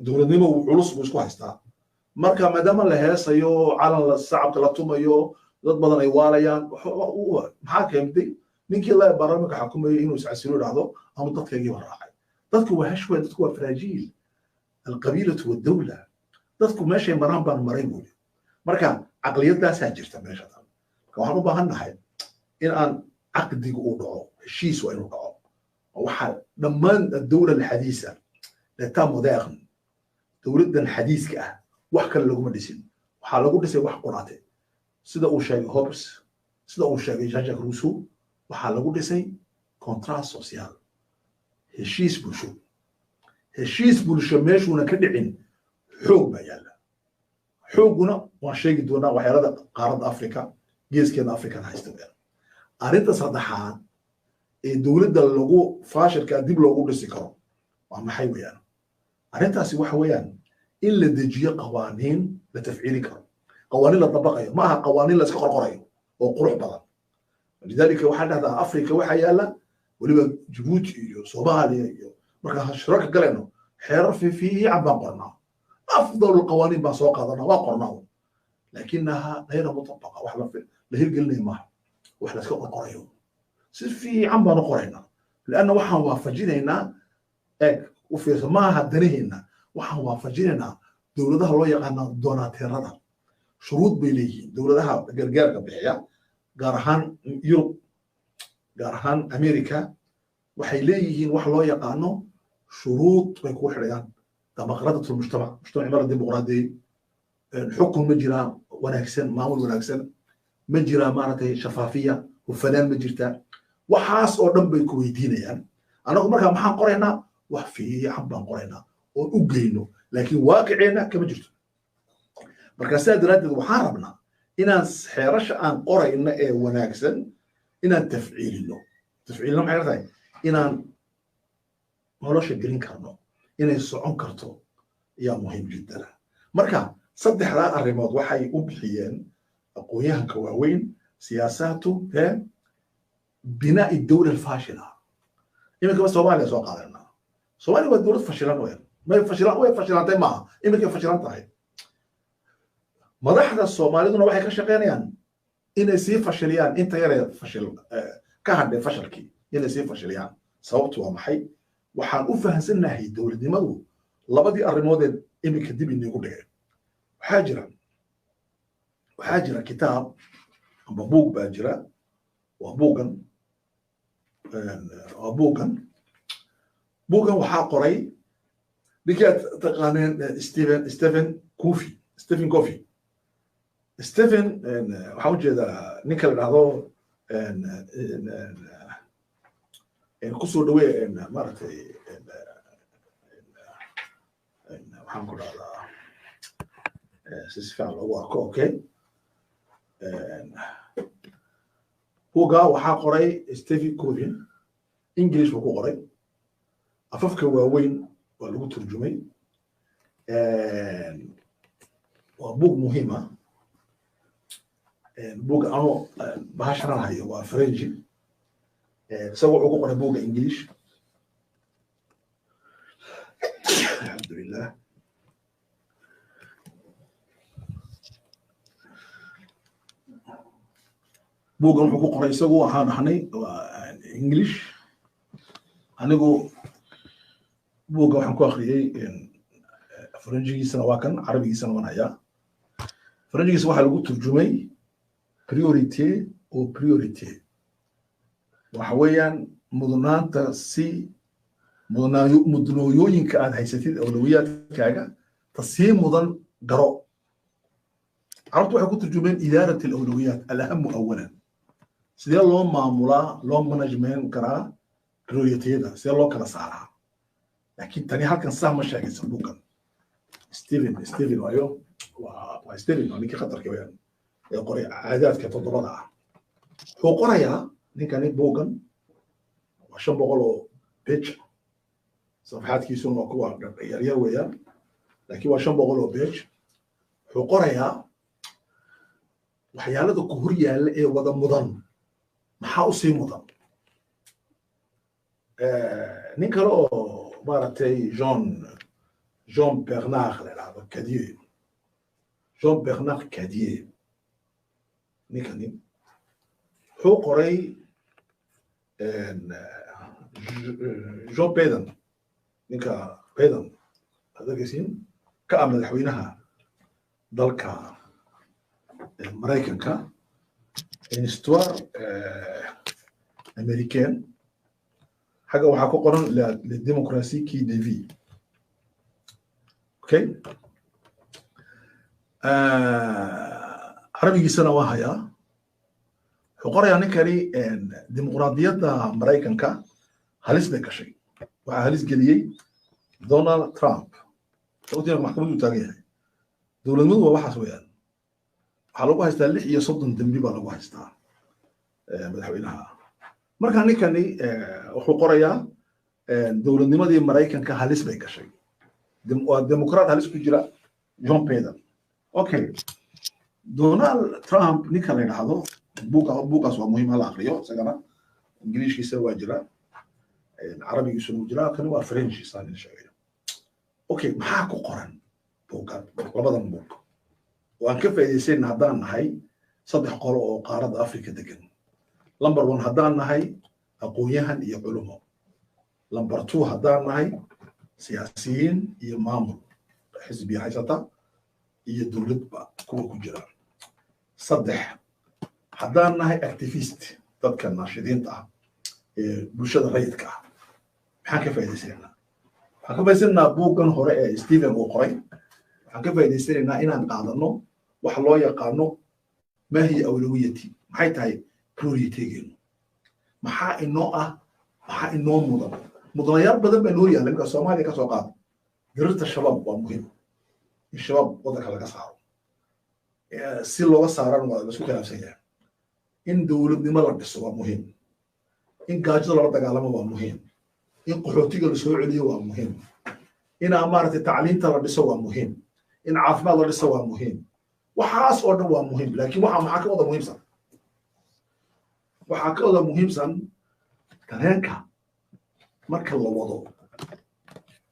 dowladnimo culus buu isku haystaa marka maadaama la heesayo calan la shacabka la tumayo dad badan ay waalayaan maxaa keentay ninkii la barnaamijka xukumayay inuu iscasilo dhacdo ama dadkeegii waraacay dadku waa hash weyn dadku waa faraajiil alqabiilatu wad-dawla dadku meeshay maraan baan maray buuli marka aqliyadaasaa jirta meesha tan marka waxaan u baahannahay in aan caqdiga u dhaco heshiis waa inuu dhaco waxaa dhammaan dowla alxadiisa l'état moderne dowladdan xadiiska ah wax kale laguma dhisin waxaa lagu dhisay wax qoraate sida uu sheegay Hobbes sida uu sheegay Jean-Jacques Rousseau waxaa lagu dhisay contrat social heshiis bulsho meeshuuna ka dhicin xoog baa yaala xooguna waan sheegi doonaa waxyaalada qaaradda Afrika geeskeeda Afrika haysta weeyaan arrinta saddexaad ee dowladda lagu faashilka dib loogu dhisi karo waa maxay weeyaan arrintaasi waxa weeyaan in la dejiyo qawaaniin la tafciili karo قوانين لا تطبقها معها قوانين لا اسكو قرقريو او قروح بدن لذلك waxaa dhahdaa Afrika waxa yaala waliba Djibouti iyo Soomaaliya iyo marka shirarka galeno xeerar fiican baan qornaa afdal القوانين baan soo qaadanaa waa qornaa لكنها غير مطبقه wax la hirgelinay maaha wax la iska qorqorayo si fiican baan qorayna لأنه waxaan waafajinaynaa u fiirso maaha danaheena waxaan waafajinaynaa dowladaha loo yaqaan doonateerada shuruud bay leeyihiin dowladaha gargaarka bixiya gaar ahaan Yurub gaar ahaan Amerika waxay leeyihiin wax loo yaqaano shuruud bay ku xirayaan dimuqraadiyadda mujtamaca dimuqraadi xukun ma jira wanaagsan maamul wanaagsan ma jira maaragtay shafaafiya hufnaan ma jirta waxaas oo dhan bay ku weydiinayaan anagu markaa maxaan qoraynaa wax fiican baan qoraynaa oo u geyno laakiin waaqiceena kama jirto marka sidaa daraaddeed waxaan rabnaa inaan xeerasha aan qorayna ee wanaagsan inaan tafciilino maxay tahay inaan nolosha gelin karno inay socon karto ayaa muhiim jiddan marka saddexdaa arrimood waxay u bixiyeen aqoonyahanka waaweyn siyaasaatu binaa dowla faashila iminka Soomaaliya soo qaadana Soomaaliya waa dowlad fashilan weyn ma fashilantay maaha iminka fashilan tahay madaxda Soomaaliduna waxay ka shaqeynayaan inay sii fashiliyaan inta yar fashil ka hadhay fashilkii inay sii fashiliyaan sababtu waa maxay waxaan u fahansanahay dowladnimadu labadii arrimood ee iminka dib inagu dhigay waxaa jira kitaab amba buug baa jira waa buugan waxaa qoray ninkaa taqaaneen Stephen Covey waxaan u jeedaa ninka la dhahdo kusoo dhaweey maaragtay waxaan ku dhahdaa si fiican loogu arko okay buugga waxaa qoray Stephen Covey English buu ku qoray afafka waaweyn waa lagu turjumay waa buug muhiim ah buug ano bahashan hayo waa French isagoo ugu qoray buugga English alxamdulillah buuggan wuxuu ku qoray isagoo waxaan ahnay English anigu buugga waxaan ku akhriyay Frenchigiisana waa kan Carabigiisana waan hayaa Frenchigiisa waxaa lagu turjumay priorité waxa weeyaan mudnaanta si mudnooyinka aad haysatid awlawiyaadkaaga tasii mudan garo carabtu waxay ku turjumeen idaarat alawlawiyaat alahamu awalan sidee loo maamulaa loo management karaa priority-yada sidee loo kala saaraa laakiin tani halkan sax ma sheegaysa buuggan Stephen waayo waa Stephen oo ninkii khatarka weeyaan ee qoray caadaadka toddobada ah wuxuu qorayaa ninkani buuggan waa 500 oo page صفحاتkiisuna waa kuwa yaryar weeyaan laakiin waa 500 oo page wuxuu qorayaa waxyaalada ku hor yaalla ee wada mudan maxaa u sii mudan nin kale oo maaragtay Jean Bernard Cadier ninkani wuxuu qoray Joe Biden ninka Biden adagaysiin ka ah madaxweynaha dalka Mareykanka histoire américaine xaga waxaa ku qoran la démocratie qui dévie okay carabigiisana waa hayaa wuxuu qorayaa ninkani dimuqraadiyadda Mareykanka halis bay gashay waxaa halis geliyey Donald Trump sababtoo maxkamaddu taagan yahay dowladnimadu waa waxaas weeyaan waxaa lagu haystaa 6 iyo 30 dambi baa lagu haystaa madaxweynaha marka ninkani wuxuu qorayaa dowladnimadii Mareykanka halis bay gashay waa dimuqraad halis ku jira John Biden okay دونالد ترامب نيكا اللي هذا بوكا سوا مهم على آخره سجنا إنجليزي سوى جرا العربي يسمى جرا كانوا فرنسي صار شيء أوكي محاكو قرن بوكا لبضن بوك وأن كيف يصير هدان هاي صدق قارة قارة أفريقيا دقن لمبر 1 هدان هاي أقوياء يعلمهم لمبر 2 هدان هاي سياسيين يمامل حزبي حيثتا يدولد كوا كجرا صدح هدان هاي أكتيفيست dadka naashidiinta ah ee bulshada rayidka ah maxaan ka faa'iideysanaynaa waxaan ka faa'iideysanaynaa buuggan hore ee Stephen uu qoray waxaan ka faa'iideysanaynaa inaan qaadano wax loo yaqaano maahi awlawiyati maxay tahay priority-geenu maxaa inoo mudanayaal badan baa noo yaalla marka Soomaaliya ka soo qaado dirirta shabaab waa muhiim in shabaab waddanka laga saaro si looga saarana waa la isku khilaafsan yahay in dowladnimo la dhiso waa muhiim in gaajada lala dagaalamo waa muhiim in qaxootiga la soo celiyo waa muhiim in amaarta tacliinta la dhiso waa muhiim in caafimaad la dhiso waa muhiim waxaas oo dhan waa muhiim laakiin maxaa ka wada muhiimsan tareenka marka la wado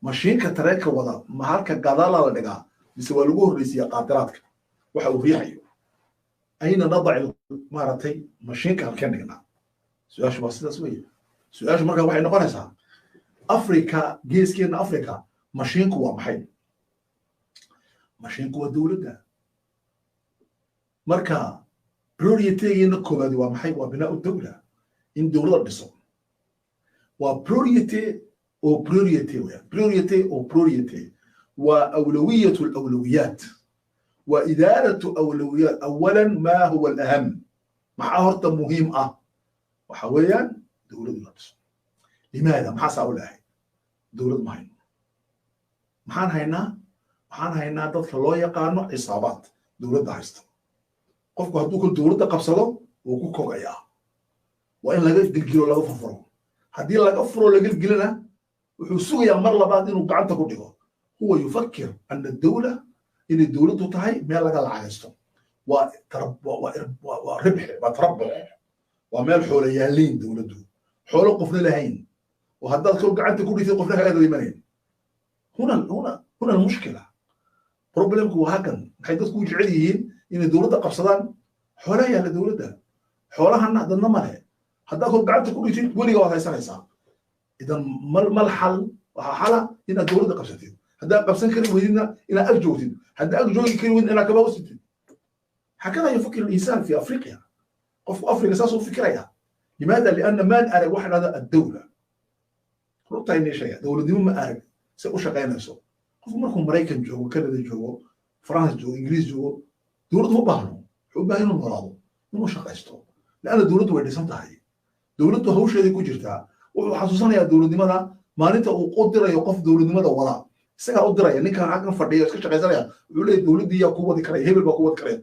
mashiinka tareenka wada ma halka gadaala la dhigaa mise waa lagu horreysiiyaa qaadiraadka waxa uu riixayo ayna nadac maaratay mashiinka halkeen dhignaa su-aashu waa sidaas weeye su-aashu markaa waxay noqonaysaa afrika geeskeena afrika mashiinku waa maxay mashiinku waa dowladda marka priority-geena koowaadi waa maxay waa binaa dowla in dowladda dhiso waa priority waa awlawiyatu alawlawiyaat وإدارة أولويات أولا ما هو الأهم مع هرت مهم وحويا دولة النفس لماذا ما حصل ولا دولة مهين محان هينا ضد الله يقانو إصابات دولة دايست قفكو هدوك الدولة قبصلو وكوكو غيا وإن لقيت دقيلو لغا فرفرو هدي لغا فرو لقيت قلنا وحسوه يا مرة بعد إنه قعنتا كوديغو هو يفكر أن الدولة إن الدولة تطهي ما لقى العايستو وربح وتربح ومال حوليالين دولته حول قفنا لهين وهذا كل قعدت كل شيء قفنا هذا يمنين هنا المشكلة بروبلم هو هكذا حيث تكون جعليين إن الدولة قبصدان حولها لدولتها حولها النهضة النملة هذا كل قعدت كل شيء ولي واحد يسمع إذا ما الحل وحلا إن الدولة قبصتين هذا قبسان كريم ويدنا إلى أجوتين هذا أجوتين كريم ويدنا إلى كباوستين هكذا يفكر الإنسان في أفريقيا أفريقيا أساسه فكرية لماذا؟ لأن ما أرى واحد هذا الدولة ربط إني شيء دولة دي ما أرى سأشغل نفسه قف مركم أمريكان جو كندا جو فرنسا جو إنجليز جو دولة مو بهنو حب بهنو مرادو مو شقيستو لأن الدولة وين سمتها دولته هو شيء كوجرتها وحسوسنا يا دولة دي ماذا ما أنت قدر يوقف دولة دي ماذا ولا isaga u diraya ninkan halkan fadhiyo iska shaqaysanaya wuxuu leeyahay dawladii yaa ku wadi karay hebel baa ku wadi karay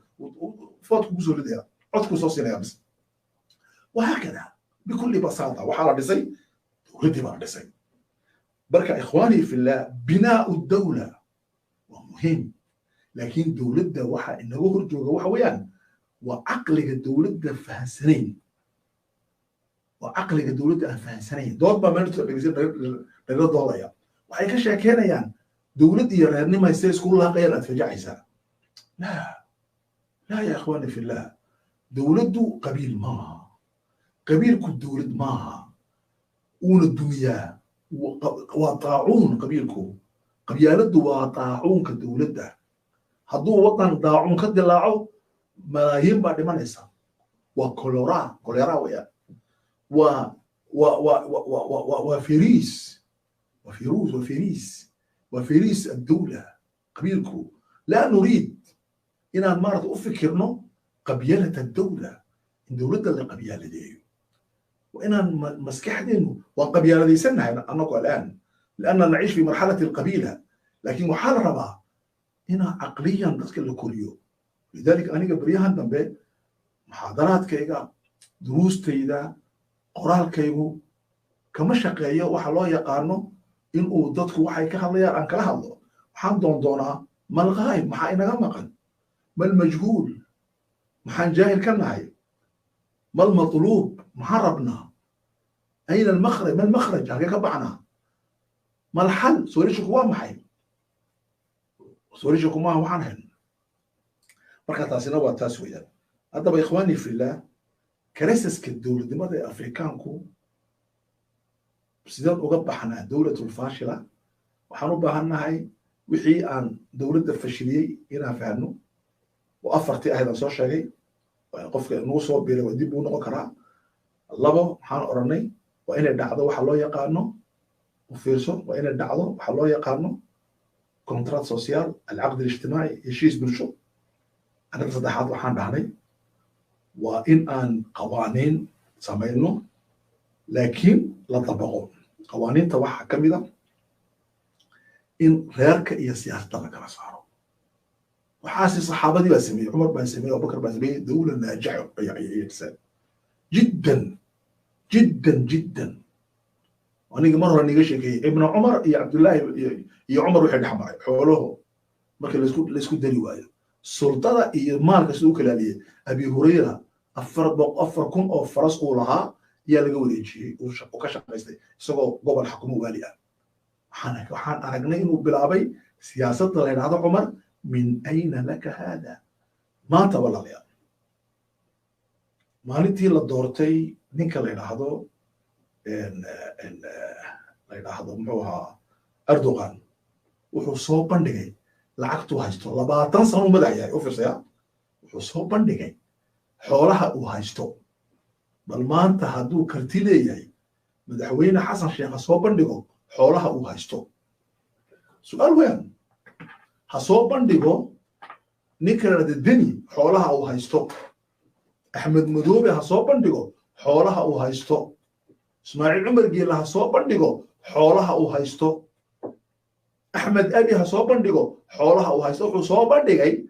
foodku ku soo ridaya codku soo siinaya bis وهكذا بكل بساطة وحال دسي دولتي بقى دسي بركة إخواني في الله بناء الدولة ومهم لكن دولتنا وحا إنه هرجوغا وحا ويان وعقلك الدولتنا فهسنين وعقلك الدولتنا فهسنين دور ما منتو بيزيد نغير دولة waxay ka sheekeynayaan dawladda iyo reernimay say isku laaqayaan aad fajacaysaa لا يا إخواني في الله دولته قبيل maaha qabiilku dawlad maaha uuna dumiyaa waa طاعون qabiilku qabyaaladu waa طاعونka dawladda hadduu wadan daacuun ka dilaaco malaayiin baa dhimanaysa waa kolera weeyaan waa وفيريس الدولة قبيلكو لا نريد إن المرض أفكرنا قبيلة الدولة إن دولتنا اللي قبيلة دي وإن مسكحدين وقبيلة دي سنة أنكو الآن لأننا نعيش في مرحلة القبيلة لكن محررة هنا عقليا نتكلم كل يوم لذلك أنا قبريها دنبي محاضرات كيغا دروس تيدا قرال كيغو كما شقايا وحلو يقارنو إن أودتك وحي كهاليا عن كهالو حمدون دونا ما الغايب ما حينا مقن ما المجهول محن جاهل كنا هاي ما المطلوب محاربنا أين المخرج ما المخرج هكذا بعنا ما الحل سوري شكوى محي سوري شكوى ما هو عنهن مركز تاسينا وتاسويا هذا بإخواني في الله كريسس كالدولة دي ماذا أفريكانكو سيدان أقبحنا دولة الفاشلة وحنوبها هاي وحي عن دولة الفاشلية هنا فهنو وأفرتي أهلا سو شيء قف نوصو بيرو وديبو نقرا لبو حان أورني وإن دعدو waxa loo yaqaano وفيرسو وإن دعدو waxa loo yaqaano كونترات سوسيال العقد الاجتماعي heshiis bulsho أنا saddexaad waxaan dhahnay waa in aan qawaaniin samayno laakiin la dabaqo qawaaniinta waxa ka mid ah in reerka iyo siyaasadda la kala saaro waxaasi saxaabadii baa sameeyey cumar baa sameeyey abubakar baa sameeyey dawla naajaxa ayay جدا جدا جدا وأنا مرة نيجي ابن عمر يا عبد الله يا عمر وحد حمار حوله ما كان لسكو دليل وايد سلطة مالك سلوك الالية أبي هريرة أفر كم أو فرس أولها يا لجوري شيء وكش قصدي سقوا قبل حكمه واليا حان أرجعني إنه بلعبي سياسة لين هذا عمر من أين لك هذا ما تولى لي maalintii la doortay ninka la yidhaahdo muxuu ahaa Erdogan wuxuu soo bandhigay lacagtuu haysto 20 sano madax yahay u fiirsaya wuxuu soo bandhigay xoolaha uu haysto bal maanta hadduu karti leeyahay madaxweyne xasan sheekh soo bandhigo xoolaha uu haysto su'aal weyn ha soo bandhigo ninka la yidhaahdo deni xoolaha uu haysto أحمد مدوبي هصوبن ديجو حولها أو هايستو إسماعيل عمر جيل هصوبن ديجو حولها أو هايستو أحمد أبي هصوبن ديجو حولها أو هايستو هصوبن ديجي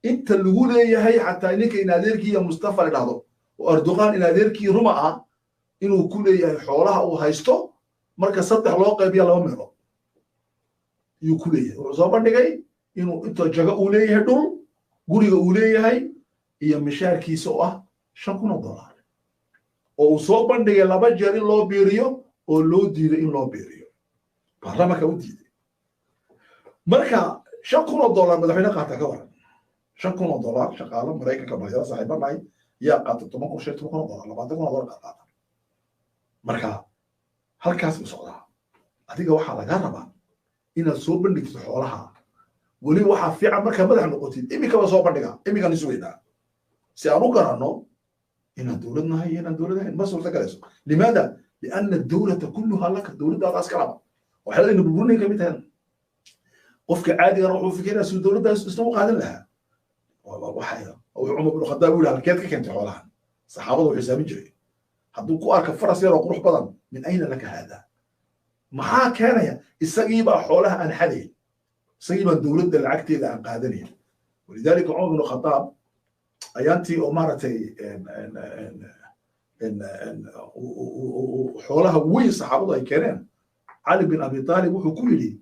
أنت اللي قول هي حتى إنك إن أديرك يا مصطفى لهذا وأردوغان إن أديرك رمعة إنه كل هي حولها أو هايستو مركز صدق علاقة بيا لهم هلا يكل هي هصوبن ديجي إنه أنت جا أوليه دول قولي أوليه هاي iyo mishaarkiisa oo ah $5,000 oo uu soo bandhigay 2 jeer in loo biiriyo oo loo diiday in loo biiriyo baarlamaanka u diiday marka $5,000 madaxweyne qaata ka waran $5,000 shaqaale Mareykanka baayada saaxiibanahay yaa qaata $10,000 $20,000 qaata marka halkaas u socdaa adiga waxa laga rabaa inaad soo bandhigto xoolaha wali waxa fiican marka madax noqotid imika soo bandhiga imika nisweynaa سأقرأ إن دولتنا هي إن دولتنا بس ولا لماذا؟ لأن الدولة كلها لك الدولة ده أسكرها وحلا إنه بيقولون كميتها قفك عادي يروحوا في كده سو الدولة ده استوى قاعدين لها وحيا أو عمر بن الخطاب يقول هالكيت كانت حولها صحابة وحسام جري حدوك أركب فرس يروح روح بدن من أين لك هذا؟ ما كان السجيبة حولها أنحدي سجيبة الدولة ده العكتي ده قاعدين ولذلك عمر بن الخطاب أيانتي أمارتي إن حولها وين صحابة كريم علي بن أبي طالب وحكول لي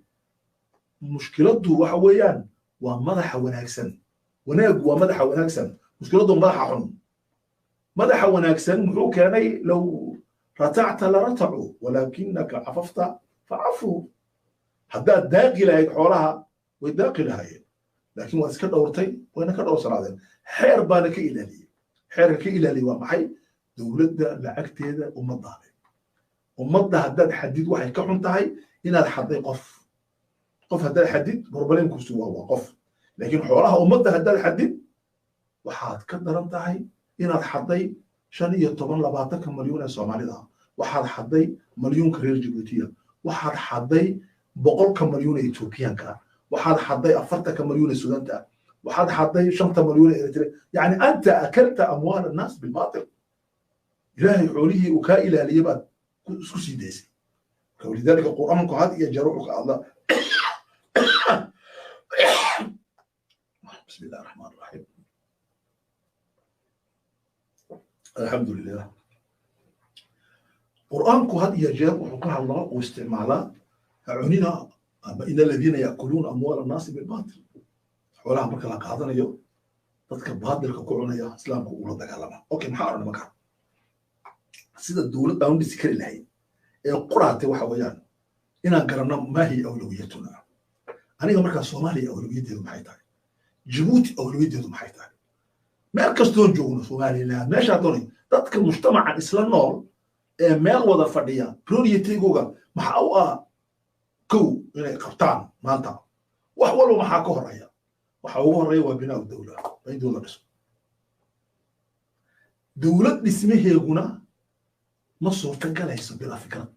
مشكلته وحويان ومدح وناكسن وناق ومدح وناكسن مشكلته مدح حن مدح وناكسن محو كاني لو رتعت لرتعوا ولكنك عففت فعفوا حتى داقي لهيك حولها ويداقي لهيك لكن واسكت دورتي وانا كدور سنادين حير بالك إلالي حيرك إلالي ومحي دولة لعكتيدا ومضاها ومضاها هداد حديد واحد كحنتهاي إن الحدي قف هداد حديد بربلين كسوا وقف لكن حولها ومضاها هداد حديد وحاد كدر انتهاي إن الحدي شانية طبعا لبعتك مليون سومالي ده وحاد حدي مليون كرير جيبوتية وحاد حدي بقول كمليون إثيوبيان كان وحاد حدي أفرتك مليون السودان وحاد حدي 5 مليون إريتري يعني أنت أكلت أموال الناس بالباطل إلهي حوليه وكائلة ليباد سكسي ديسي ولذلك القرآن هذه يجروحك الله بسم الله الرحمن الرحيم الحمد لله القرآن هذه يجروحك الله واستعماله عنينا إن الذين يأكلون أموال الناس بالباطل حولها marka la qaadanayo dadka baadilka ku cunaya islaamku ula dagaalama okay maxaa oran markaa sida dowladda aan dhisi kari lahayd ee quraatay waxa weeyaan inaan garanno maahi awlawiyatuna aniga markaa Soomaaliya awlawiyadeedu maxay tahay Djibouti awlawiyadeedu maxay tahay meel kastoo joogno Soomaaliland meesha doonay dadka mujtamaca isla nool ee meel wada fadhiya priority-googa maxaa u ah kow inay qabtaan maanta wax walba maxaa ka horeeya waxa ugu horeeya waa binaa dawlad ay dawlad dhiso dawlad dhismaheeguna ma suurta galayso bila fikrad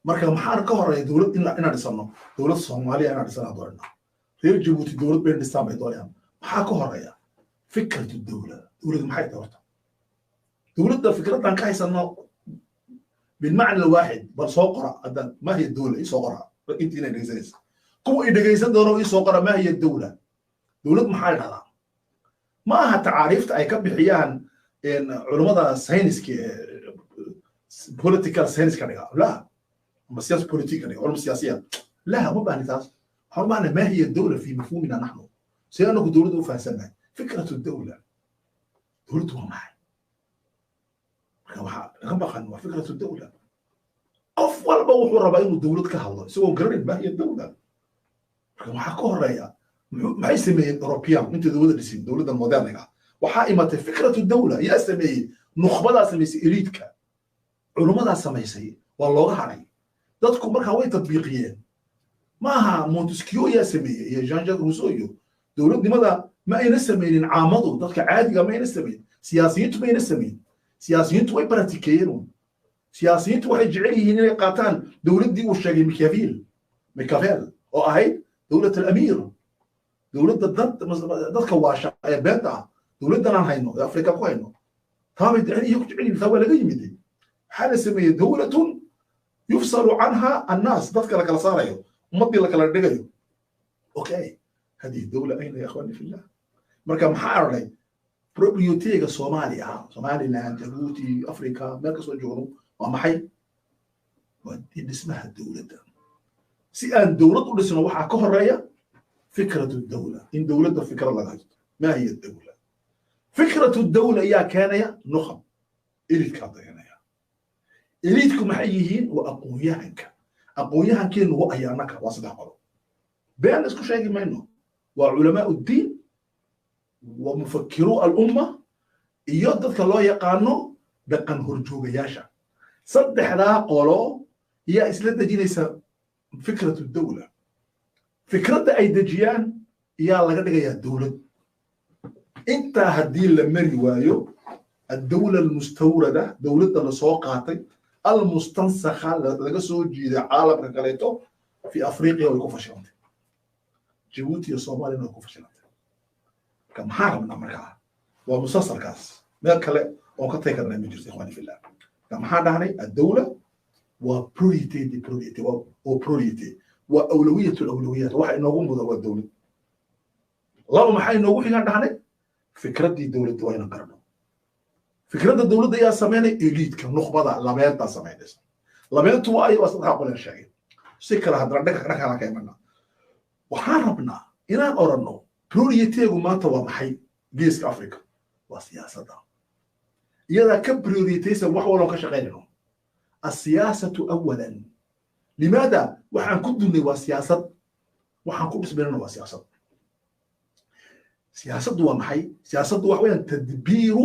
marka maxaa ka horeeya dawlad inaan dhisano dawlad Soomaaliya inaan dhisano doonno reer Djibouti dawlad been dhistaan bay doonayaan maxaa ka horeeya fikradu dawlad maxay tahay dawladda fikradan ka haysano بالمعنى الواحد بالصقرة هذا ما هي الدولة إيه صقرة أنت هنا دقيسة كم دقيسة دورو إيه صقرة ما هي الدولة دولة محل هذا ما هتعرفت أي كم بحيان إن علماء ساينس كي political science كنيا لا مسياسة politique كنيا علوم سياسية لا مو بعني تاس حرمنا ما هي الدولة في مفهومنا نحن سيانك دولة وفاسنا فكرة الدولة دولة معي كما خلنا فكرة الدولة أفضل بوحور ربعين الدولة كهلا سوى قرن ما هي الدولة كما حكوا الرأي ما يسمى أوروبيان أنت دولة اسم دولة المودرنة وحائمة فكرة الدولة يا سمي نخبة سمي إليتك علماء سمي سي والله علي ذاتكم مركا وين تطبيقيين ما مونتسكيو يا سمي يا جان جاك روسويو دولة لماذا ما ينسمين عامضوا ذاتك عادي ما ينسمين سياسيين ما ينسمين سياسيين توي براتيكيرون سياسيين توي جعلي هنا قاتان دولة دي وشاقي ميكافيل أو هاي دولة الأمير دولة ضد كواشة بنتا دولة دنا هاينو أفريقيا كوينو تامي يعني يكتعلي ثوى لقي مدي حالة سمية دولة يفصل عنها الناس ضد كلا صاريو ومضي لك لردقيو أوكي هذه الدولة أين يا أخواني في الله مركا محار لي بروبريوتيغا Soomaaliya Somaliland Djibouti Afrika meel ka soo joogno waa maxay waa dhismaha dawladda si aan dawlad u dhisno waxa ka horeeya fikradu dawla in dawladda fikrad laga haysto ma hiya dawla fikratu dawla ya keenaya nukhab ilidka dayanaya ilidku maxay yihiin waa aqoonyahankeenu waa ayaanaka waa saddex qolo been isku sheegi mayno waa culamaa diin ومفكرو الأمة يضدك الله يقانو بقن هرجوغ ياشا صدح لها قولو هي إسلام دجينيس فكرة الدولة فكرة أي دجيان يا الله قد يا الدولة انت هدين لما روايو الدولة المستوردة دولة السوقاتي المستنسخة لقصو جيد عالم كاليتو في أفريقيا ويكون فشلت جيبوتي وصوماليا ويكون فشلت كم حرم نمرها ومسلسل كاس ما كله وقتها كنا نمجلس إخواني في الله كم حرم الدولة وبروريتي دي بروريتي وبروريتي وأولوية الأولويات واحد نقوم بذوق الدولة الله ما حي نقول حين عندنا فكرة دي الدولة وين قرنوا فكرة الدولة دي سمينا إليت كم نخبضة لمين تسمينا لمين تواي وصلها قلنا شيء سكرة هذا رك على كيمنا وحاربنا إلى أورنو بروريتيغو ما توا محي جيسك أفريقيا وسياسة دا إذا كبروريتي سوى ولا كشغالهم السياسة أولا لماذا وحنكدني وسياسة وحنكون بسبيلنا وسياسة سياسة دوا محي سياسة دوا حوالي تدبير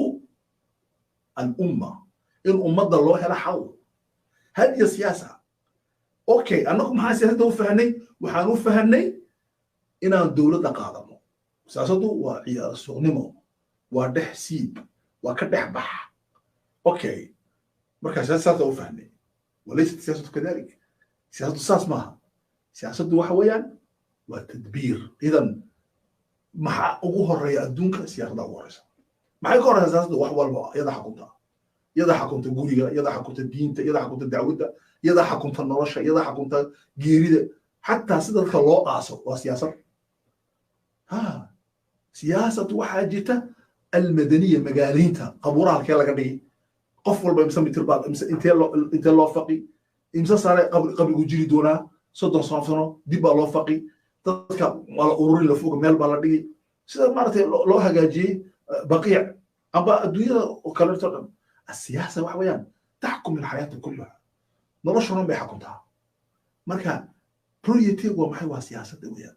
الأمة الأمة الله لا حول هذه السياسة أوكي أنكم هاي سياسة فهني وحنو فهني إن الدولة قادمة سياسته وعيال سونمو ودح سيب وكدح بح أوكي مركز سياسته فهني وليست سياسته كذلك سياسته ساس معها سياسته وحويا وتدبير إذا مع أقوه الرئي أدونك سياسة ورسا مع يقول سياسته وحوال يدا حكمت قولي يدا حكمت الدين يدا حكمت الدعوة يدا حكمت النرشة يدا حكمت جيريدة حتى سيدك الله أعصر وسياسة سياسة وحاجته المدنية مجالينها قبورها كلا قدي قفل بمسمي تربال انت الله فقي امسا صار قبل وجري دونا صدق صنفنا دي بالله فقي تذكر على أوروري اللي فوق مال بلدي سيدا مارتي لو هجاجي بقيع أما الدنيا وكالرتون السياسة وحويان تحكم الحياة كلها نرشون بحكمتها مركا بريتي ومحي وسياسة ويان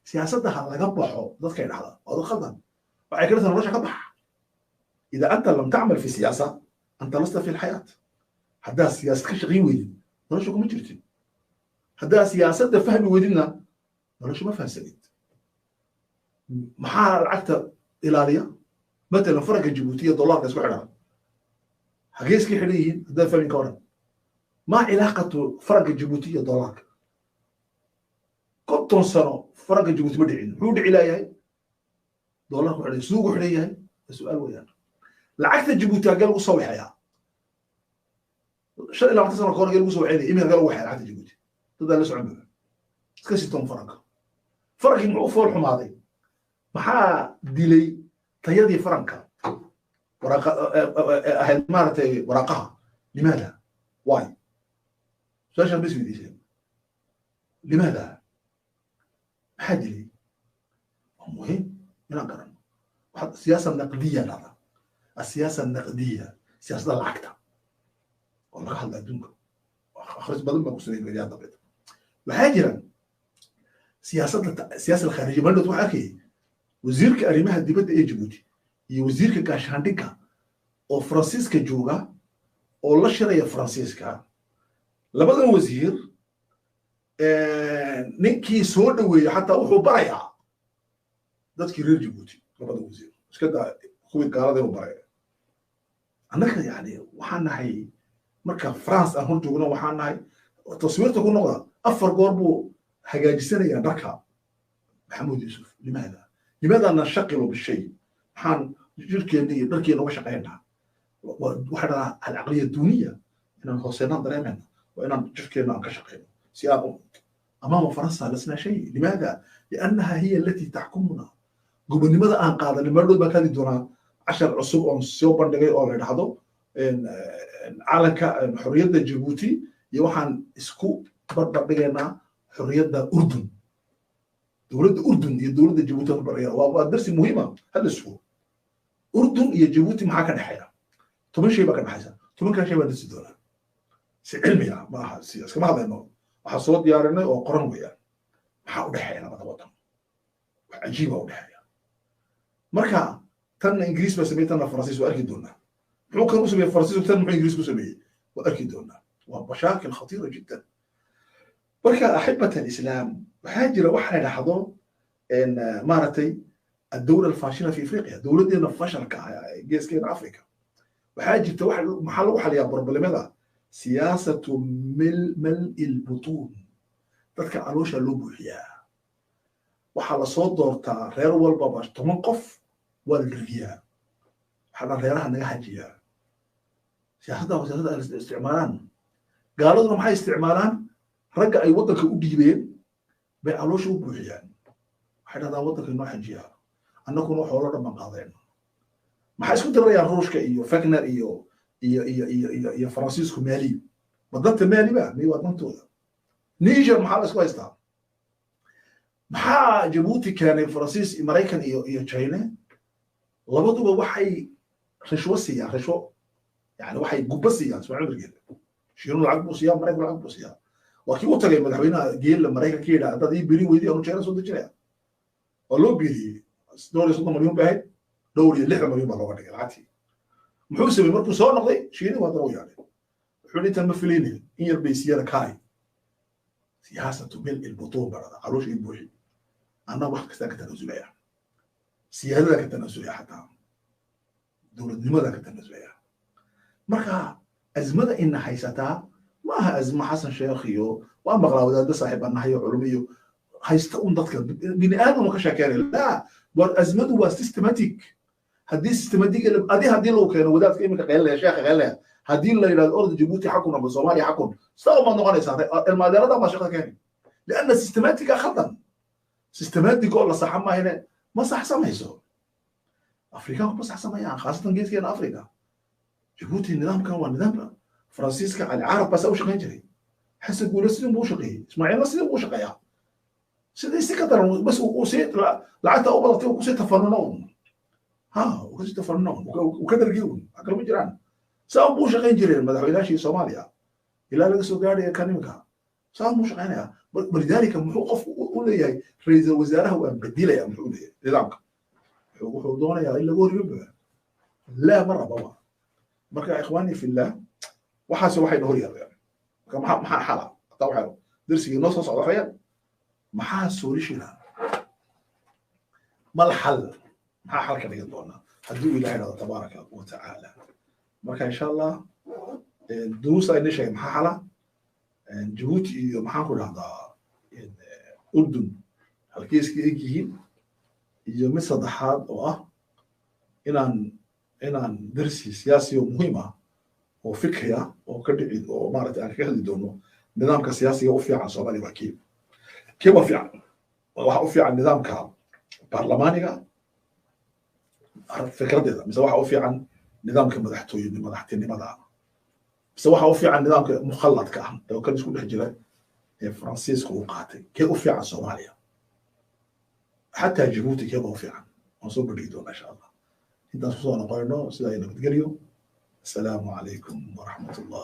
سياسة هذا قبحه ذاتك هذا هذا خلطا وعكرت نرشة قبح إذا أنت لم تعمل في السياسة أنت لست في الحياة هذا سياسة كشغي ويدين نرشة كم جرتين هذا سياسة فهم ويديننا نرشة ما فهم سديد محار عكت إلالية مثلا فرق الجيبوتية دولار كسو حرام حقيس كي حليين هذا فهم كورا ما علاقة فرق الجيبوتية دولار كنتم سنة فرق الجيبوتي مدعين هو دعي لا يهي دولار حلي سوق حلي يهي السؤال ويان لعكت الجيبوتي قال وصوي حياة شو لو اعتصر كورا قال وصوي حياة إيمين قال وحياة لعكت الجيبوتي تدا لسه عمله كسيتهم فرق معوف الحماضي maxaa dilay tayadii faranka ahayd maaragtay waraaqaha limaada why su-aashaan bas weydiiseen limaada maxaa dilay waa muhiim inaan garano siyaasa naqdiya dhada asiyaasa naqdiya siyaasadda lacagta oo laga hadla adduunka akhris badan baa ku sameeyay meediyaha dambeed waxaa jira siyaasa alkhaarijiya mandhood waxaa arkayay wasiirka arrimaha dibadda ee Djibouti iyo wasiirka gaashaandhigga oo Faransiiska jooga oo la shiraya Faransiiska labadan wasiir ninkii soo dhaweeyay xataa wuxuu barayaa dadkii reer Djibouti labada wasiir iska daa kuwii gaalada u baraya annaga yani waxaan nahay marka France aan hor joogno waxaan nahay taswiirta ku noqda afar goor buu hagaajisanayaa dharka maxamuud yuusuf لماذا نشغل بالشيء؟ حان جركي دركي لو شقينا وحنا العقليه الدونيه ان حسينان دريمنا وان جركي لو كشقينا سياق امام فرنسا لسنا شيء لماذا؟ لانها هي التي تحكمنا قبل لماذا ان قاعده لمرد ما كان دونا 10 عصب اون سو بندغي او لدحدو ان عالمك حريه جيبوتي iyo waxaan isku barbardhigaynaa xurriyadda urdun dowladda urdun iyo dowladda Djibouti baraya waa darsi muhiim ah hada isku urdun iyo Djibouti maxaa ka dhaxeeya 10 shay baa ka dhaxaysa 10 shay baa darsi doona si cilmi ah ma aha si iska ma hadlayno waxa soo diyaarinay oo qoran weeyaan maxaa u dhaxeeya labada wadan wax ajiib ah u dhaxeeya marka tan Ingiriis ba sameeyay tan Faransiis waa arki doona muxuu kan u sameeyay Faransiis tan muxuu Ingiriis ku sameeyay waa arki doona ومشاكل خطيرة جدا بركة أحبة الإسلام وحاجر واحد لحظة إن مارتي الدولة الفاشلة في إفريقيا دولتنا فشل كجيس كين أفريقيا وحاجر واحد محل واحد يا برب لماذا سياسة ملء البطون تذكر علوش اللوبوحيا وحال صدر تا غير والباباش تمنقف والرياء حنا غيرها نجاحية سياسة الاستعماران قالوا لهم هاي استعمالان رجع أي وضعك وديبين بيعلوش وبوحيان حين هذا وضعك إنه حجيها أنكم روحوا ولا ربنا قاضين ما حيسكت الريال روش كإيو فاكنر إيو فرانسيسكو مالي بالضبط مالي بقى مي وضمنتو نيجر محل كويس ده محا جيبوتي كان فرانسيس أمريكان إيو تشاينا لبضوا بوحي رشوة سيا رشوة يعني وحي قبسيا اسمعوا بالجيل شيرون العقب وسيا مريكان العقب وسيا وكيف وتجي مدحوينا جيل مريكان كيدا هذا دي بيري ويدي أنو تشاينا صوت تشاينا ولو بيري دوري صوت مليون بعد دوري 6 مليون مرة واحدة العاتي محوسة بمركو سوا نقضي شيني وهذا يعني حولي تنمفليني إن يربي سيارة كاي سياسة ملء البطون برا عروش يبوحي أنا وقت كذا كتنازلية سيادة كتنازلية حتى دولة لماذا كتنازلية مركا أزمة إن حيستها ما أزمة حسن شيخيو وأما غلاوة ده صاحب النحية علومية حيستقون ضدك بني آدم وكشاكاري لا والأزمة هو سيستماتيك هدي سيستماتيك اللي هدي لو كانوا ودات كيمك قال يا شيخ قال هدي اللي إلى الأرض جيبوتي حكم أبو الصومالي حكم استوى ما نقول يسار المادة ده ما شغل كاني لأن سيستماتيك خطأ سيستماتيك ولا صح ما هنا ما صح سمعه أفريقيا ما صح سمعه خاصة جيت كان أفريقيا جيبوتي النظام كان نظام فرانسيسكا على العرب بس أوش غير حسب يقول سلم بوشقي إسماعيل سلم بوشقي سيدي سكتر بس وسيت لعتها أوبلتي وكسيت تفننون ها وكسيت تفننون وكدر جيون أكلم جيران سام بوش غين جيران مدحوينها شيء سوماليا إلا لقسو قاعد كلامك سام بوش غينها ولذلك محوقف ولا جاي رئيس الوزراء هو بديله يا محولي نظامك وحضونا يا إلا قول لا مرة بابا مركا إخواني في الله وحاسة واحد هوريا يعني كم حالة طبعا درسي نص صعوبة ما حاسوليش لا ما الحل ما حل كذا قلنا هدوء إلى تبارك وتعالى مركا إن شاء الله الدروس اللي شيء ما حلا جهوتي ما حنقول هذا أردن الكيس كيجين يوم الصدحات إن درسي سياسي ومهمة وفكرية وكذا ومارت أنا كذا دونه نظام كسياسي وفي عن صومالي وكيف وفي عن وفي عن نظام كبرلماني فكرة ده مثلا وفي عن نظام كمدحتوي مدحتني مدح بس وفي عن نظام مخلط كان لو كان يكون حجرة فرانسيسكو وقاتل كيف وفي عن صوماليا حتى جيبوتي كيف وفي عن منصوب بريدون إن شاء الله إذا صوصنا قرنوا سيدنا بتقريو السلام عليكم ورحمة الله